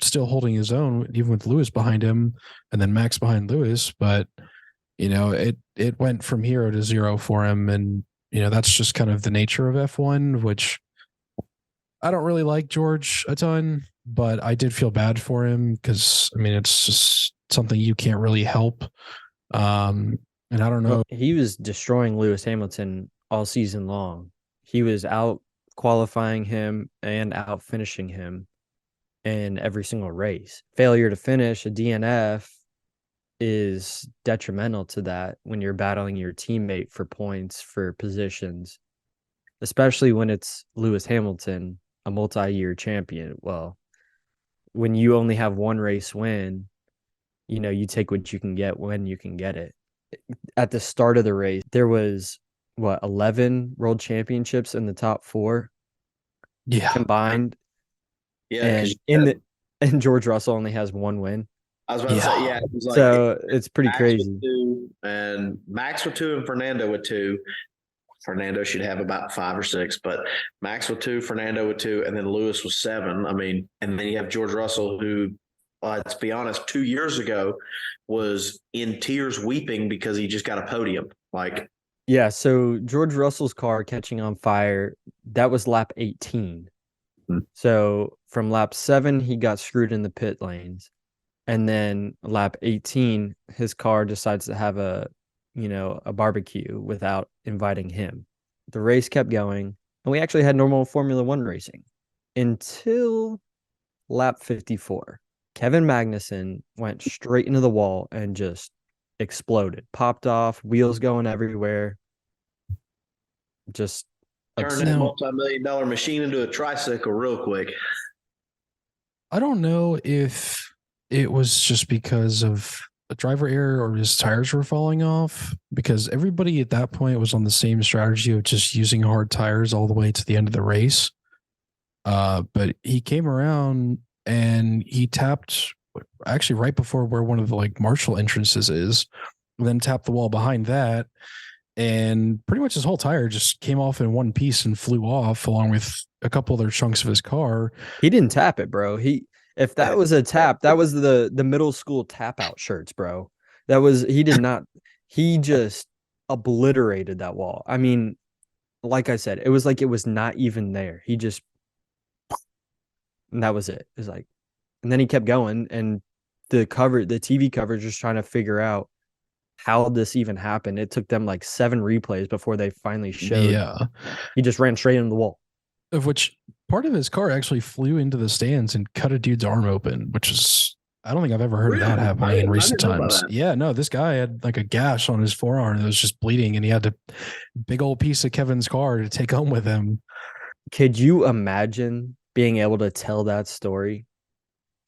still holding his own, even with Lewis behind him and then Max behind Lewis. But, it went from 0 to 0 for him. And, that's just kind of the nature of F1, which I don't really like George a ton, but I did feel bad for him because, it's just something you can't really help. And I don't know. Well, he was destroying Lewis Hamilton all season long. He was out qualifying him and out finishing him in every single race. Failure to finish, a DNF, is detrimental to that when you're battling your teammate for points, for positions, especially when it's Lewis Hamilton, a multi-year champion. Well, when you only have one race win, you take what you can get when you can get it. At the start of the race, there was 11 world championships in the top 4 combined. Yeah, and because and George Russell only has one win. I was about to say, yeah, it was like So it's pretty Max with crazy. 2, and Max with 2, and Fernando with 2. Fernando should have about 5 or 6, but Max with 2, Fernando with 2, and then Lewis with 7. I mean, and then you have George Russell, who, let's be honest, 2 years ago was in tears weeping because he just got a podium. Like, Yeah, so George Russell's car catching on fire, that was lap 18. Hmm. So from lap 7, he got screwed in the pit lanes. And then lap 18, his car decides to have a barbecue without inviting him. The race kept going, and we actually had normal Formula One racing until lap 54. Kevin Magnussen went straight into the wall and just exploded, popped off, wheels going everywhere. Just turn that absurd. multi-million-dollar machine into a tricycle real quick. I don't know if it was just because of a driver error or his tires were falling off, because everybody at that point was on the same strategy of just using hard tires all the way to the end of the race. But he came around and he tapped actually right before where one of the like Marshall entrances is, then tapped the wall behind that. And pretty much his whole tire just came off in one piece and flew off along with a couple other chunks of his car. He didn't tap it, bro. If that was a tap, that was the middle school tap out shirts, bro. He did not, he just obliterated that wall. I mean, like I said, it was like it was not even there. He just, and that was it. It was like, and then he kept going, and the TV coverage was trying to figure out how this even happened. It took them like 7 replays before they finally showed. Yeah. He just ran straight into the wall. Of which part of his car actually flew into the stands and cut a dude's arm open, which is, I don't think I've ever heard of that happening in recent times. Yeah, no, this guy had like a gash on his forearm that was just bleeding, and he had a big old piece of Kevin's car to take home with him. Could you imagine being able to tell that story?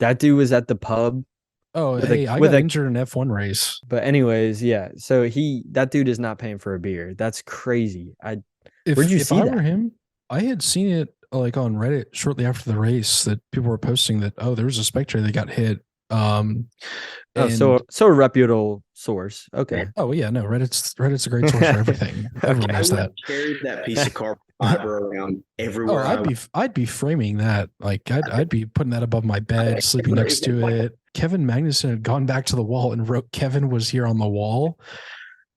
That dude was at the pub. Oh, hey, I got injured in an F1 race. But anyways, yeah. So that dude is not paying for a beer. That's crazy. Where'd you see if I that? were him, I had seen it like on Reddit shortly after the race that people were posting that, oh, there was a spectator that got hit. So a reputable source. Okay. Oh yeah, no, Reddit's a great source for everything. Everyone knows that. Carried that piece of carbon fiber around everywhere. Oh, I'd be framing that. Like I'd be putting that above my bed, sleeping next to it. Kevin Magnussen had gone back to the wall and wrote "Kevin was here" on the wall,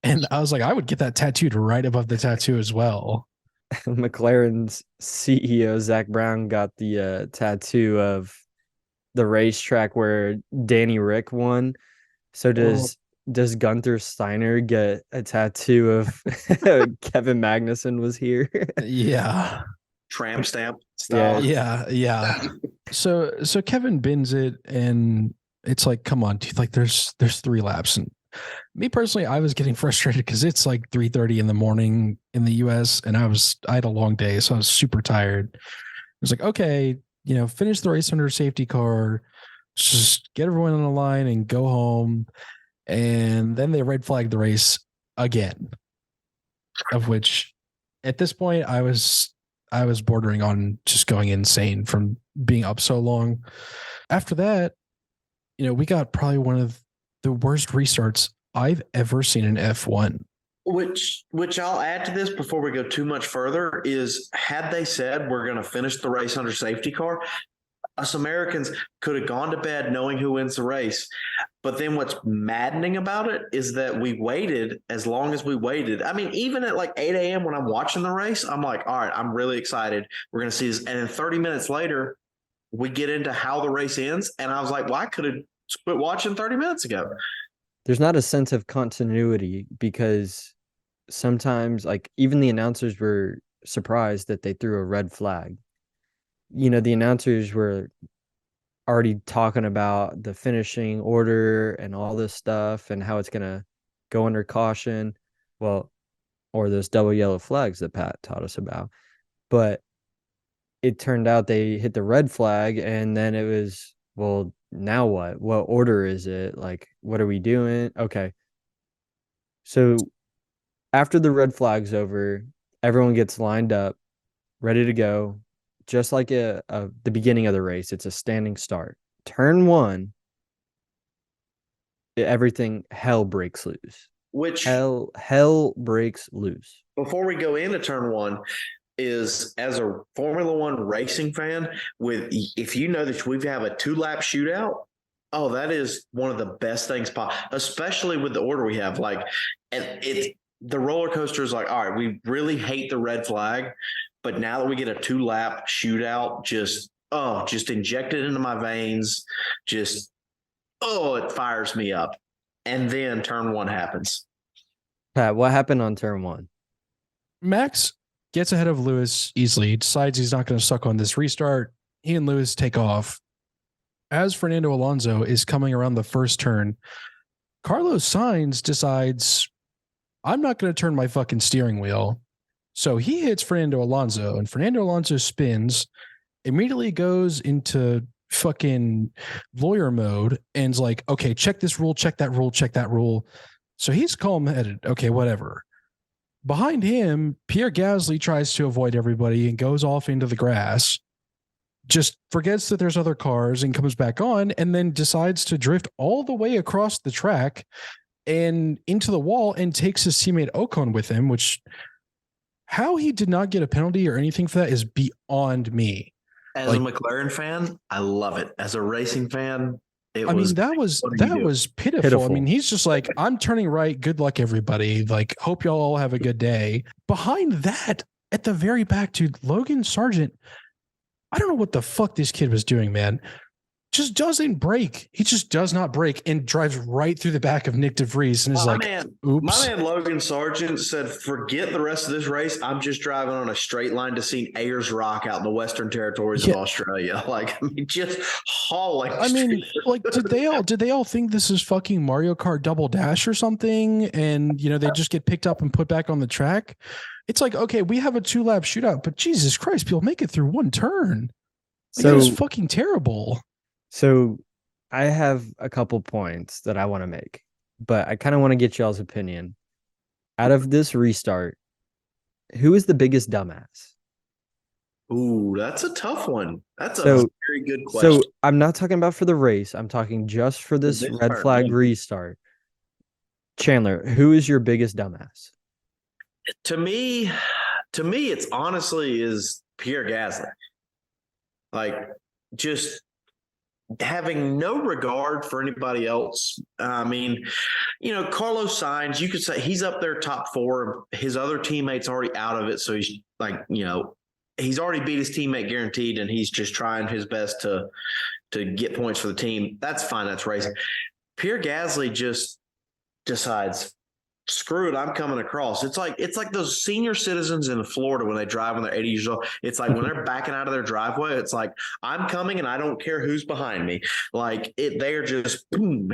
and I was like, I would get that tattooed right above the tattoo as well. McLaren's CEO Zach Brown got the tattoo of the racetrack where Danny Rick won. So does Gunther Steiner get a tattoo of Kevin Magnussen was here? Yeah. Tramp stamp style. Yeah. So Kevin bins it, and it's like, come on, dude, like there's 3 laps. And me personally, I was getting frustrated because it's like 3:30 in the morning in the US, and I had a long day, so I was super tired. I was like, okay, finish the race under a safety car, just get everyone on the line and go home. And then they red flagged the race again, of which at this point I was bordering on just going insane from being up so long. After that, we got probably one of the worst restarts I've ever seen in F1. Which I'll add to this before we go too much further is, had they said we're going to finish the race under safety car, us Americans could have gone to bed knowing who wins the race. But then what's maddening about it is that we waited as long as we waited. I mean, even at like 8 a.m. when I'm watching the race, I'm like, all right, I'm really excited. We're going to see this. And then 30 minutes later, we get into how the race ends. And I was like, well, I could have quit watching 30 minutes ago. There's not a sense of continuity because sometimes, like, even the announcers were surprised that they threw a red flag. The announcers were already talking about the finishing order and all this stuff and how it's going to go under caution. Well, or those double yellow flags that Pat taught us about. But it turned out they hit the red flag, and then it was, well, now what? What order is it? Like, what are we doing? Okay. So after the red flag's over, everyone gets lined up, ready to go. just like the beginning of the race. It's a standing start. Turn one, everything hell breaks loose. Which hell breaks loose. Before we go into turn one, is as a Formula One racing fan, if you know that we have a 2-lap shootout, oh, that is one of the best things, especially with the order we have. Like, and it's the roller coaster is like, all right, we really hate the red flag, but now that we get a 2-lap shootout, just inject it into my veins, it fires me up. And then turn one happens. Pat, what happened on turn one? Max gets ahead of Lewis easily, decides he's not going to suck on this restart. He and Lewis take off. As Fernando Alonso is coming around the first turn, Carlos Sainz decides, I'm not going to turn my fucking steering wheel. So he hits Fernando Alonso, and Fernando Alonso spins, immediately goes into fucking lawyer mode, and's like, okay, check this rule, check that rule, check that rule. So he's calm-headed. Okay, whatever. Behind him, Pierre Gasly tries to avoid everybody and goes off into the grass, just forgets that there's other cars and comes back on, and then decides to drift all the way across the track and into the wall and takes his teammate Ocon with him, which how he did not get a penalty or anything for that is beyond me. As a McLaren fan, I love it. As a racing fan, that was pitiful. I mean, he's just like, I'm turning right. Good luck, everybody. Like, hope y'all all have a good day. Behind that, at the very back, dude, Logan Sargent, I don't know what the fuck this kid was doing, man. Just doesn't brake. He just does not brake and drives right through the back of Nick DeVries and is oops. My man Logan Sargent said, forget the rest of this race. I'm just driving on a straight line to see Ayers Rock out in the Western Territories of Australia. Like, I mean, just hauling. I mean, like, did they all think this is fucking Mario Kart Double Dash or something? And, they just get picked up and put back on the track? It's like, okay, we have a 2-lap shootout, but Jesus Christ, people make it through one turn. Like, so it's fucking terrible. So I have a couple points that I want to make, but I kind of want to get y'all's opinion. Out of this restart, who is the biggest dumbass? Ooh, that's a tough one. That's a very good question. So I'm not talking about for the race. I'm talking just for this red flag restart. Chandler, who is your biggest dumbass? To me, it's honestly is Pierre Gasly. Like, just having no regard for anybody else. I mean, Carlos Sainz, you could say he's up there top 4. His other teammate's already out of it. So he's like, he's already beat his teammate guaranteed, and he's just trying his best to get points for the team. That's fine. That's racing. Pierre Gasly just decides, screw it, I'm coming across. It's like those senior citizens in Florida when they drive when they're 80 years old. It's like when they're backing out of their driveway, it's like, I'm coming and I don't care who's behind me. Like, they're just boom.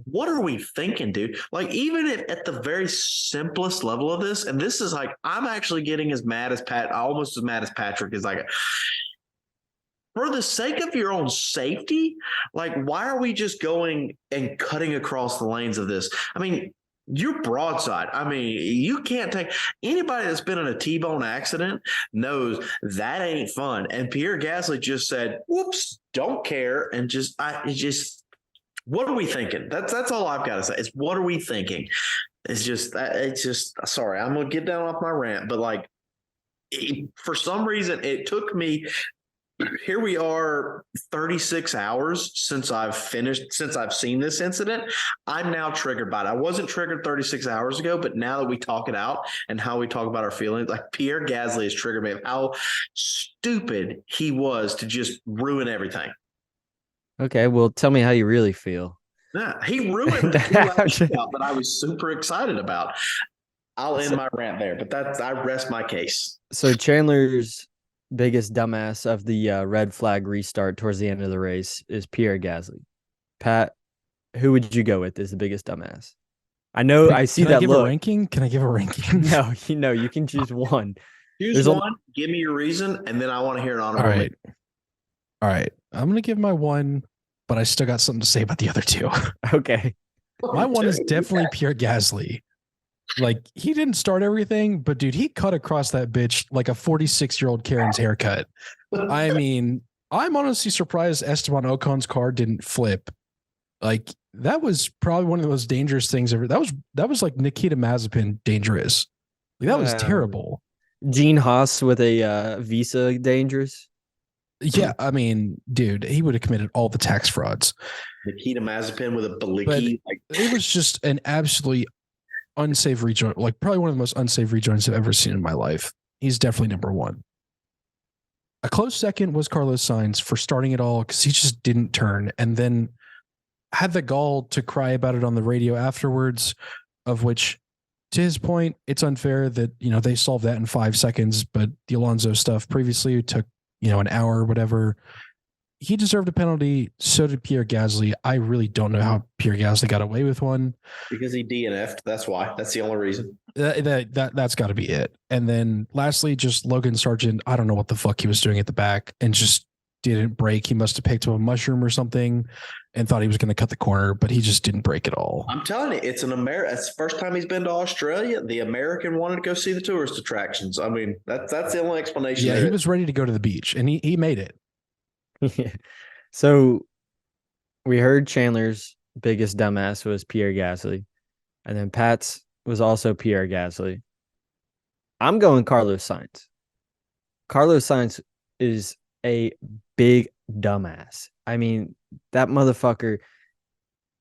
What are we thinking, dude? Like, even at the very simplest level of this, and this is like, I'm actually getting as mad as almost as mad as Patrick is, like, for the sake of your own safety, like, why are we just going and cutting across the lanes of this? I mean, you're broadside. I mean, you can't take anybody that's been in a T-bone accident knows that ain't fun. And Pierre Gasly just said, whoops, don't care. And what are we thinking? That's all I've got to say is, what are we thinking? It's just, sorry, I'm going to get down off my rant, but like, for some reason it took me, here we are 36 hours since I've seen this incident. I'm now triggered by it. I wasn't triggered 36 hours ago, but now that we talk it out and how we talk about our feelings, like, Pierre Gasly has triggered me of how stupid he was to just ruin everything. Okay, well, tell me how you really feel. Yeah, he ruined the shootout that I was super excited about. I'll end my rant there, but I rest my case. So Chandler's biggest dumbass of the red flag restart towards the end of the race is Pierre Gasly. Pat, who would you go with as the biggest dumbass? I know I see that look. Can I give a ranking? No, you can choose one. Choose one. Give me your reason, and then I want to hear it on. All right. I'm going to give my one, but I still got something to say about the other two. Okay. My one is definitely Pierre Gasly. Like, he didn't start everything, but dude, he cut across that bitch like a 46-year-old Karen's haircut. I mean, I'm honestly surprised Esteban Ocon's car didn't flip. Like, that was probably one of the most dangerous things ever. That was like Nikita Mazepin dangerous. Like, that was terrible. Gene Haas with a visa dangerous. Yeah, I mean, dude, he would have committed all the tax frauds. Nikita Mazepin with a But Baliki. Like, it was just an absolutely unsafe rejoin, like probably one of the most unsafe rejoins I've ever seen in my life. He's definitely number one. A close second was Carlos Sainz for starting it all because he just didn't turn, and then had the gall to cry about it on the radio afterwards, of which, to his point, it's unfair that, you know, they solved that in 5 seconds, but the Alonso stuff previously took, you know, an hour or whatever. He deserved a penalty. So did Pierre Gasly. I really don't know how Pierre Gasly got away with one. because he DNF'd. That's why. That's the only reason. That's got to be it. And then lastly, just Logan Sargent. I don't know what the fuck he was doing at the back and just didn't brake. He must have picked up a mushroom or something and thought he was going to cut the corner, but he just didn't brake at all. I'm telling you, it's the first time he's been to Australia. The American wanted to go see the tourist attractions. I mean, that's the only explanation. Yeah, he was ready to go to the beach, and he made it. So we heard Chandler's biggest dumbass was Pierre Gasly, and then Pat's was also Pierre Gasly. I'm going Carlos Sainz. Carlos Sainz is a big dumbass. I mean, that motherfucker,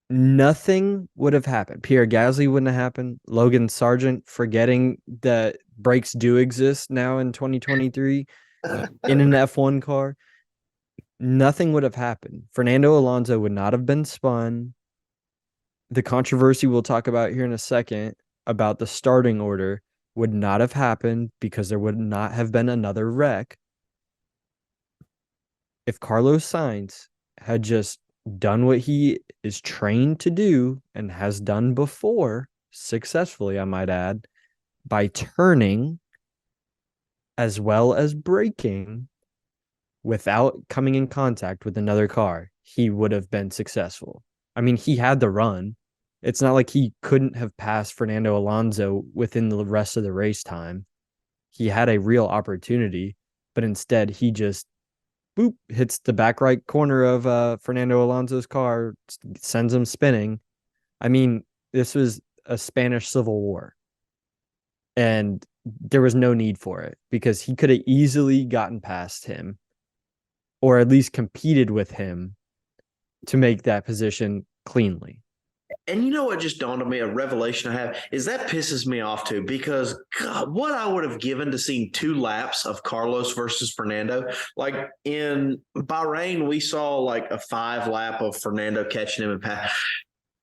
nothing would have happened. Pierre Gasly wouldn't have happened. Logan Sargent forgetting that brakes do exist now in 2023 in an F1 car. Nothing would have happened. Fernando Alonso would not have been spun. The controversy we'll talk about here in a second about the starting order would not have happened because there would not have been another wreck. If Carlos Sainz had just done what he is trained to do and has done before, successfully, I might add, by turning as well as braking, without coming in contact with another car, he would have been successful. I mean, he had the run. It's not like he couldn't have passed Fernando Alonso within the rest of the race time. He had a real opportunity, but instead he just hits the back right corner of Fernando Alonso's car, sends him spinning. I mean, this was a Spanish Civil War. And there was no need for it because he could have easily gotten past him, or at least competed with him to make that position cleanly. And you know what just dawned on me, a revelation I have, is that pisses me off too, because God, what I would have given to see 2 laps of Carlos versus Fernando. Like in Bahrain, we saw like a 5 lap of Fernando catching him and pass.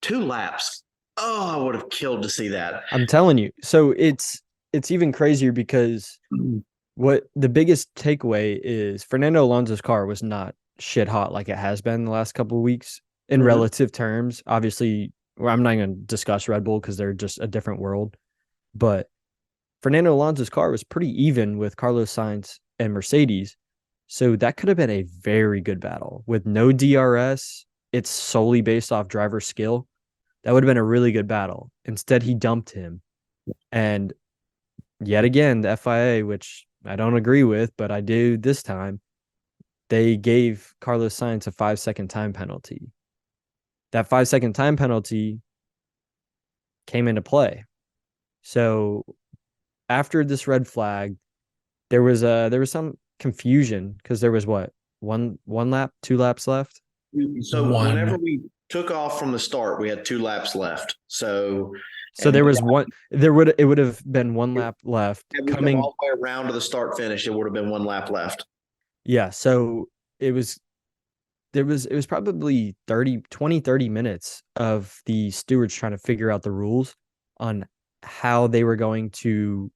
2 laps. Oh, I would have killed to see that. I'm telling you. So it's even crazier because what the biggest takeaway is, Fernando Alonso's car was not shit hot like it has been the last couple of weeks in relative terms. Obviously, I'm not going to discuss Red Bull because they're just a different world. But Fernando Alonso's car was pretty even with Carlos Sainz and Mercedes. So that could have been a very good battle. With no DRS, it's solely based off driver skill. That would have been a really good battle. Instead, he dumped him. And yet again, the FIA, which I don't agree with, but I do this time, they gave Carlos Sainz a 5-second time penalty. That 5-second time penalty came into play. So after this red flag, there was some confusion because there was one lap, 2 laps left. So whenever we took off from the start, we had 2 laps left. So there was one. It would have been 1 lap left. Coming all the way around to the start finish, it would have been 1 lap left. Yeah. So it was probably 30 minutes of the stewards trying to figure out the rules on how they were going to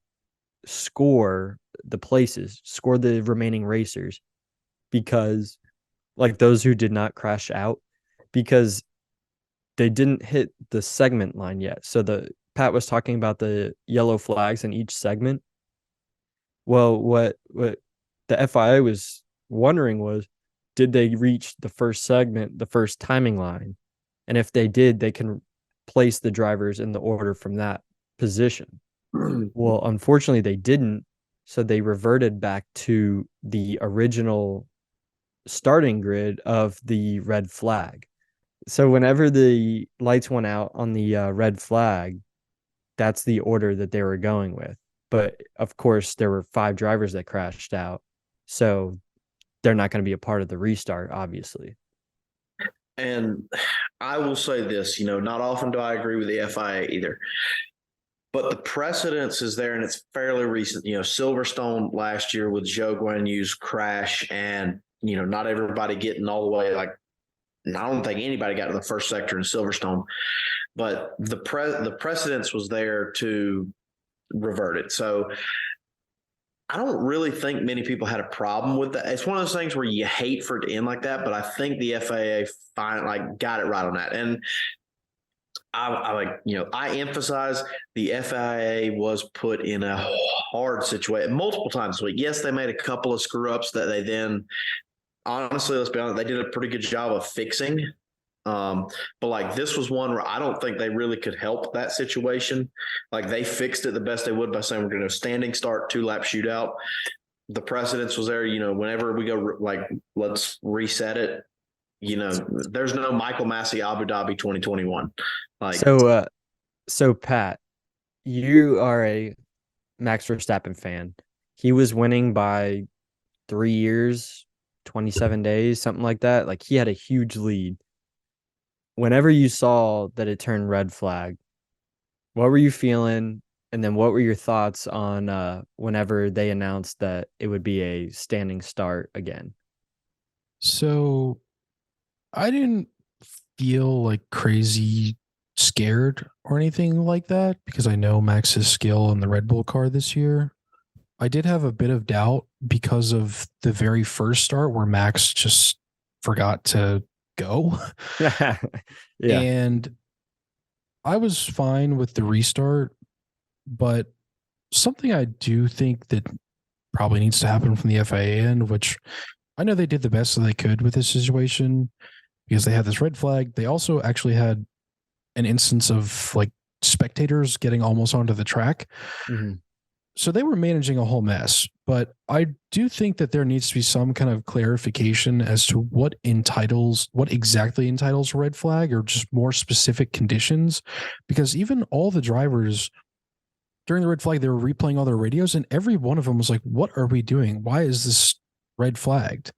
score the remaining racers, because like those who did not crash out, because they didn't hit the segment line yet. So Pat was talking about the yellow flags in each segment. Well, what the FIA was wondering was, did they reach the first segment, the first timing line? And if they did, they can place the drivers in the order from that position. Well, unfortunately, they didn't. So they reverted back to the original starting grid of the red flag. So whenever the lights went out on the red flag, that's the order that they were going with. But of course, there were 5 drivers that crashed out. So they're not going to be a part of the restart, obviously. And I will say this, not often do I agree with the FIA either. But the precedence is there, and it's fairly recent. Silverstone last year with Zhou Guanyu's crash, and not everybody getting all the way. Like, I don't think anybody got to the first sector in Silverstone, but the precedence was there to revert it. So I don't really think many people had a problem with that. It's one of those things where you hate for it to end like that, but I think the FAA got it right on that. And I emphasize the FIA was put in a hard situation multiple times this week. Yes, they made a couple of screw ups that they then, honestly, let's be honest, they did a pretty good job of fixing. But this was one where I don't think they really could help that situation. Like, they fixed it the best they would by saying we're going to standing start 2-lap shootout. The precedence was there. Whenever we go let's reset it. There's no Michael Massey Abu Dhabi 2021. So Pat, you are a Max Verstappen fan. He was winning by 3 years, 27 days, something like that. Like, he had a huge lead. Whenever you saw that it turned red flag, what were you feeling? And then what were your thoughts on whenever they announced that it would be a standing start again? So I didn't feel like crazy scared or anything like that because I know Max's skill in the Red Bull car this year. I did have a bit of doubt because of the very first start where Max just forgot to go. Yeah. And I was fine with the restart, but something I do think that probably needs to happen from the FIA end, which I know they did the best that they could with this situation because they had this red flag. They also actually had an instance of spectators getting almost onto the track. Mm-hmm. So they were managing a whole mess, but I do think that there needs to be some kind of clarification as to what exactly entitles a red flag, or just more specific conditions, because even all the drivers during the red flag, they were replaying all their radios and every one of them was like, what are we doing? Why is this red flagged?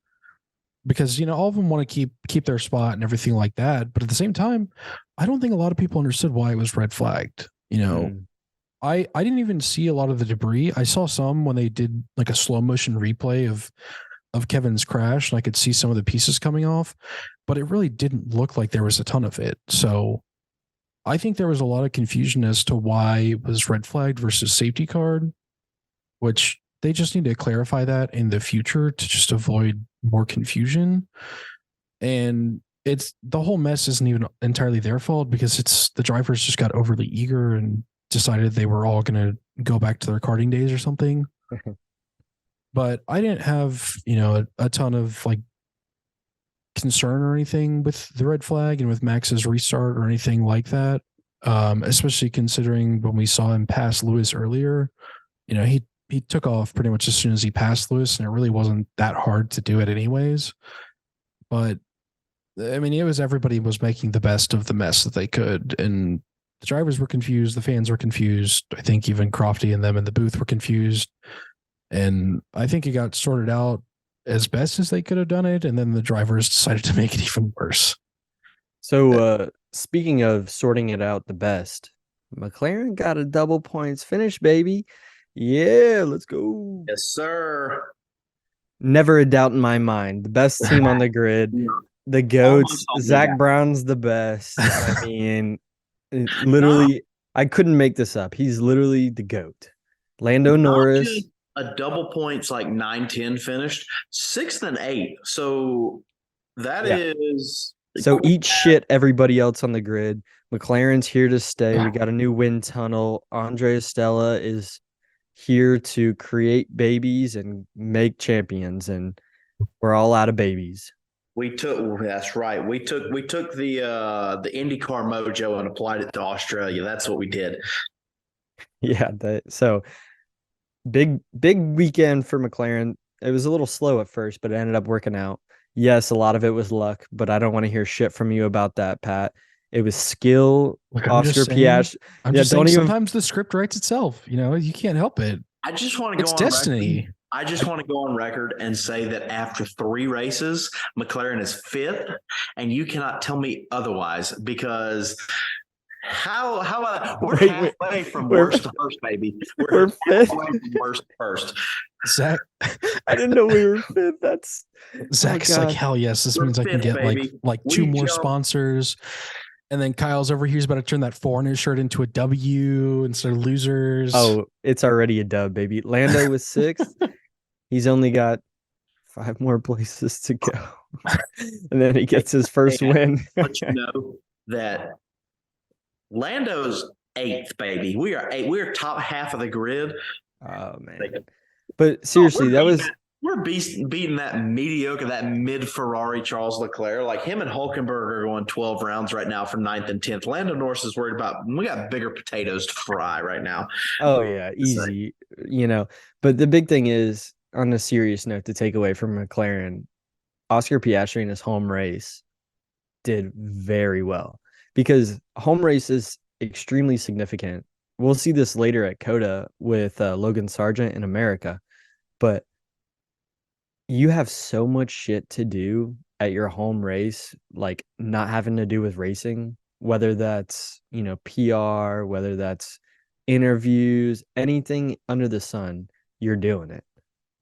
Because, all of them want to keep their spot and everything like that. But at the same time, I don't think a lot of people understood why it was red flagged. I didn't even see a lot of the debris. I saw some when they did a slow motion replay of Kevin's crash, and I could see some of the pieces coming off, but it really didn't look like there was a ton of it. So I think there was a lot of confusion as to why it was red flagged versus safety card, which they just need to clarify that in the future to just avoid more confusion. And the whole mess isn't even entirely their fault because the drivers just got overly eager and decided they were all going to go back to their karting days or something. But I didn't have, a ton of concern or anything with the red flag and with Max's restart or anything like that. Especially considering when we saw him pass Lewis earlier, he took off pretty much as soon as he passed Lewis, and it really wasn't that hard to do it anyways. But I mean, everybody was making the best of the mess that they could, and the drivers were confused, the fans were confused. I think even Crofty and them in the booth were confused, and I think it got sorted out as best as they could have done it, and then the drivers decided to make it even worse. So, speaking of sorting it out the best, McLaren got a double points finish, baby. Yeah, let's go. Yes, sir. Never a doubt in my mind. The best team on the grid. The GOATs. Zach Brown's the best. I mean, literally, I couldn't make this up. He's literally the GOAT. Lando Norris. A double points 9-10 finished, 6th and 8th. So that is. So eat shit, everybody else on the grid. McLaren's here to stay. We got a new wind tunnel. Andrea Stella is here to create babies and make champions, and we're all out of babies. That's right. We took the IndyCar mojo and applied it to Australia. That's what we did. Yeah, so big weekend for McLaren. It was a little slow at first, but it ended up working out. Yes, a lot of it was luck, but I don't want to hear shit from you about that, Pat. It was skill. Like Oscar Piastri. I'm Yeah, just saying don't even. sometimes the script writes itself. You can't help it. I just want to It's go on destiny. record. I just want to go on record and say that after 3 races, McLaren is 5th, and you cannot tell me otherwise because how about that? We're halfway from worst to first, baby. We're fifth. Halfway from worst to first. Zach, I didn't know we were fifth. That's Zach's like, hell yes, this means I can get baby. like We 2 more jumped. sponsors. And then Kyle's over here. He's about to turn that 4 on his shirt into a W instead of losers. Oh, it's already a dub, baby. Lando was 6th. He's only got 5 more places to go. And then he gets his first win. Let you know that Lando's 8th, baby. We are 8th. We're top half of the grid. Oh man. But seriously, we're beating that mediocre, that mid Ferrari Charles Leclerc. Like him and Hulkenberg are going 12 rounds right now for 9th and 10th. Lando Norris is worried about, we got bigger potatoes to fry right now. Oh yeah, easy. But the big thing is, on a serious note, to take away from McLaren, Oscar Piastri in his home race did very well, because home race is extremely significant. We'll see this later at COTA with Logan Sargent in America, but you have so much shit to do at your home race, like not having to do with racing, whether that's, PR, whether that's interviews, anything under the sun, you're doing it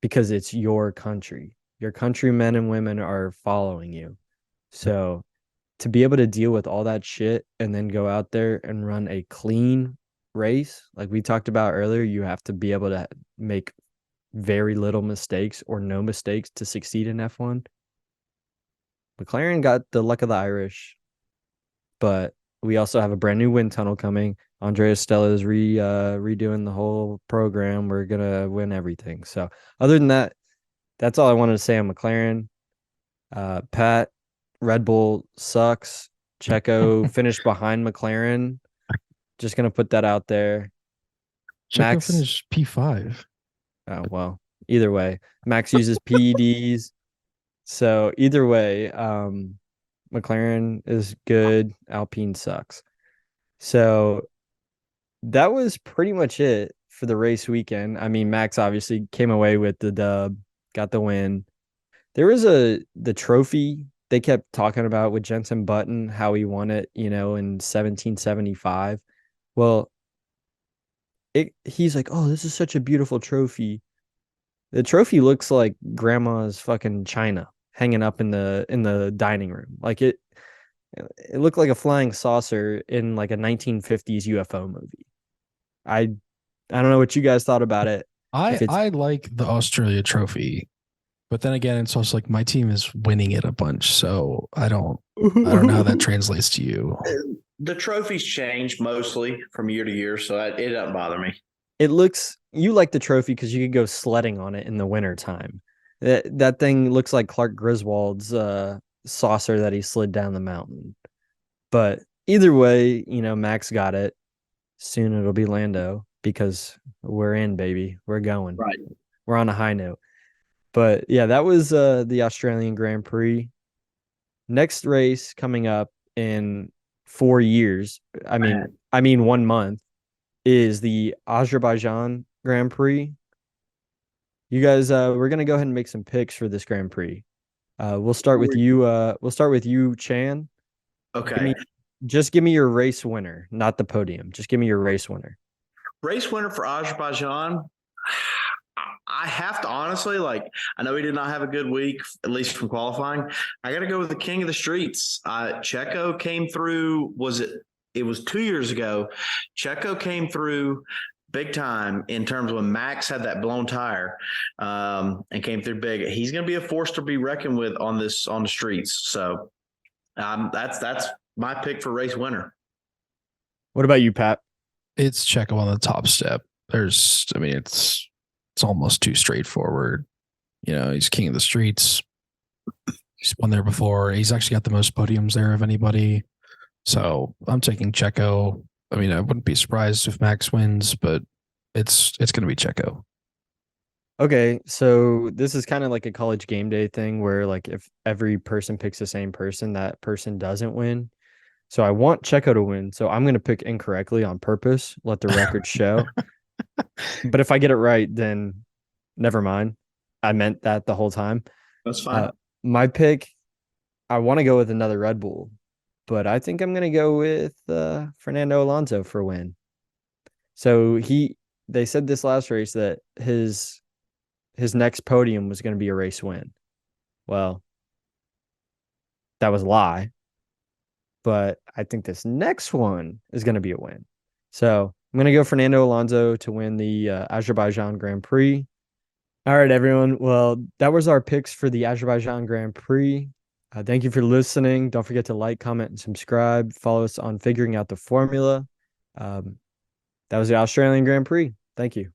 because it's your country. Your countrymen and women are following you. So to be able to deal with all that shit and then go out there and run a clean race, like we talked about earlier, you have to be able to make very little mistakes or no mistakes to succeed in F1. McLaren got the luck of the Irish, but we also have a brand new wind tunnel coming. Andrea Stella is redoing the whole program. We're gonna win everything. So other than that, that's all I wanted to say on McLaren. Pat, Red Bull sucks. Checo finished behind McLaren. Just gonna put that out there. Checo Max finished P5. Oh, well, either way, Max uses PEDs. So either way, McLaren is good. Alpine sucks. So that was pretty much it for the race weekend. I mean, Max obviously came away with the dub, got the win. There was the trophy they kept talking about with Jensen Button, how he won it, in 1775. Well, he's like, oh, this is such a beautiful trophy. The trophy looks like grandma's fucking china hanging up in the dining room. Like it looked like a flying saucer in like a 1950s UFO movie. I don't know what you guys thought about it. I like the Australia trophy, but then again, it's also like my team is winning it a bunch, so I don't know how that translates to you. The trophies change mostly from year to year, so it doesn't bother me. You like the trophy because you could go sledding on it in the winter time. That thing looks like Clark Griswold's saucer that he slid down the mountain. But either way, Max got it. Soon it'll be Lando because we're in, baby. We're going. Right. We're on a high note. But yeah, that was the Australian Grand Prix. Next race coming up in 4 years. I mean 1 month is the Azerbaijan Grand Prix. You guys, we're gonna go ahead and make some picks for this Grand Prix. We'll start with you. We'll start with you, Chan. Okay. Just give me your race winner, not the podium. Just give me your race winner. Race winner for Azerbaijan. I have to honestly, I know he did not have a good week, at least from qualifying. I got to go with the king of the streets. Checo came through. It was 2 years ago. Checo came through big time in terms of when Max had that blown tire and came through big. He's going to be a force to be reckoned with on the streets. So that's my pick for race winner. What about you, Pat? It's Checo on the top step. It's almost too straightforward. He's king of the streets. He's won there before. He's actually got the most podiums there of anybody. So I'm taking Checo. I mean, I wouldn't be surprised if Max wins, but it's going to be Checo. Okay, so this is kind of like a college game day thing where like if every person picks the same person, that person doesn't win. So I want Checo to win. So I'm going to pick incorrectly on purpose, let the record show. But if I get it right, then never mind. I meant that the whole time. That's fine. My pick, I want to go with another Red Bull, but I think I'm going to go with Fernando Alonso for a win. So they said this last race that his next podium was going to be a race win. Well, that was a lie, but I think this next one is going to be a win. So I'm going to go Fernando Alonso to win the Azerbaijan Grand Prix. All right, everyone. Well, that was our picks for the Azerbaijan Grand Prix. Thank you for listening. Don't forget to like, comment, and subscribe. Follow us on Figuring Out the Formula. That was the Australian Grand Prix. Thank you.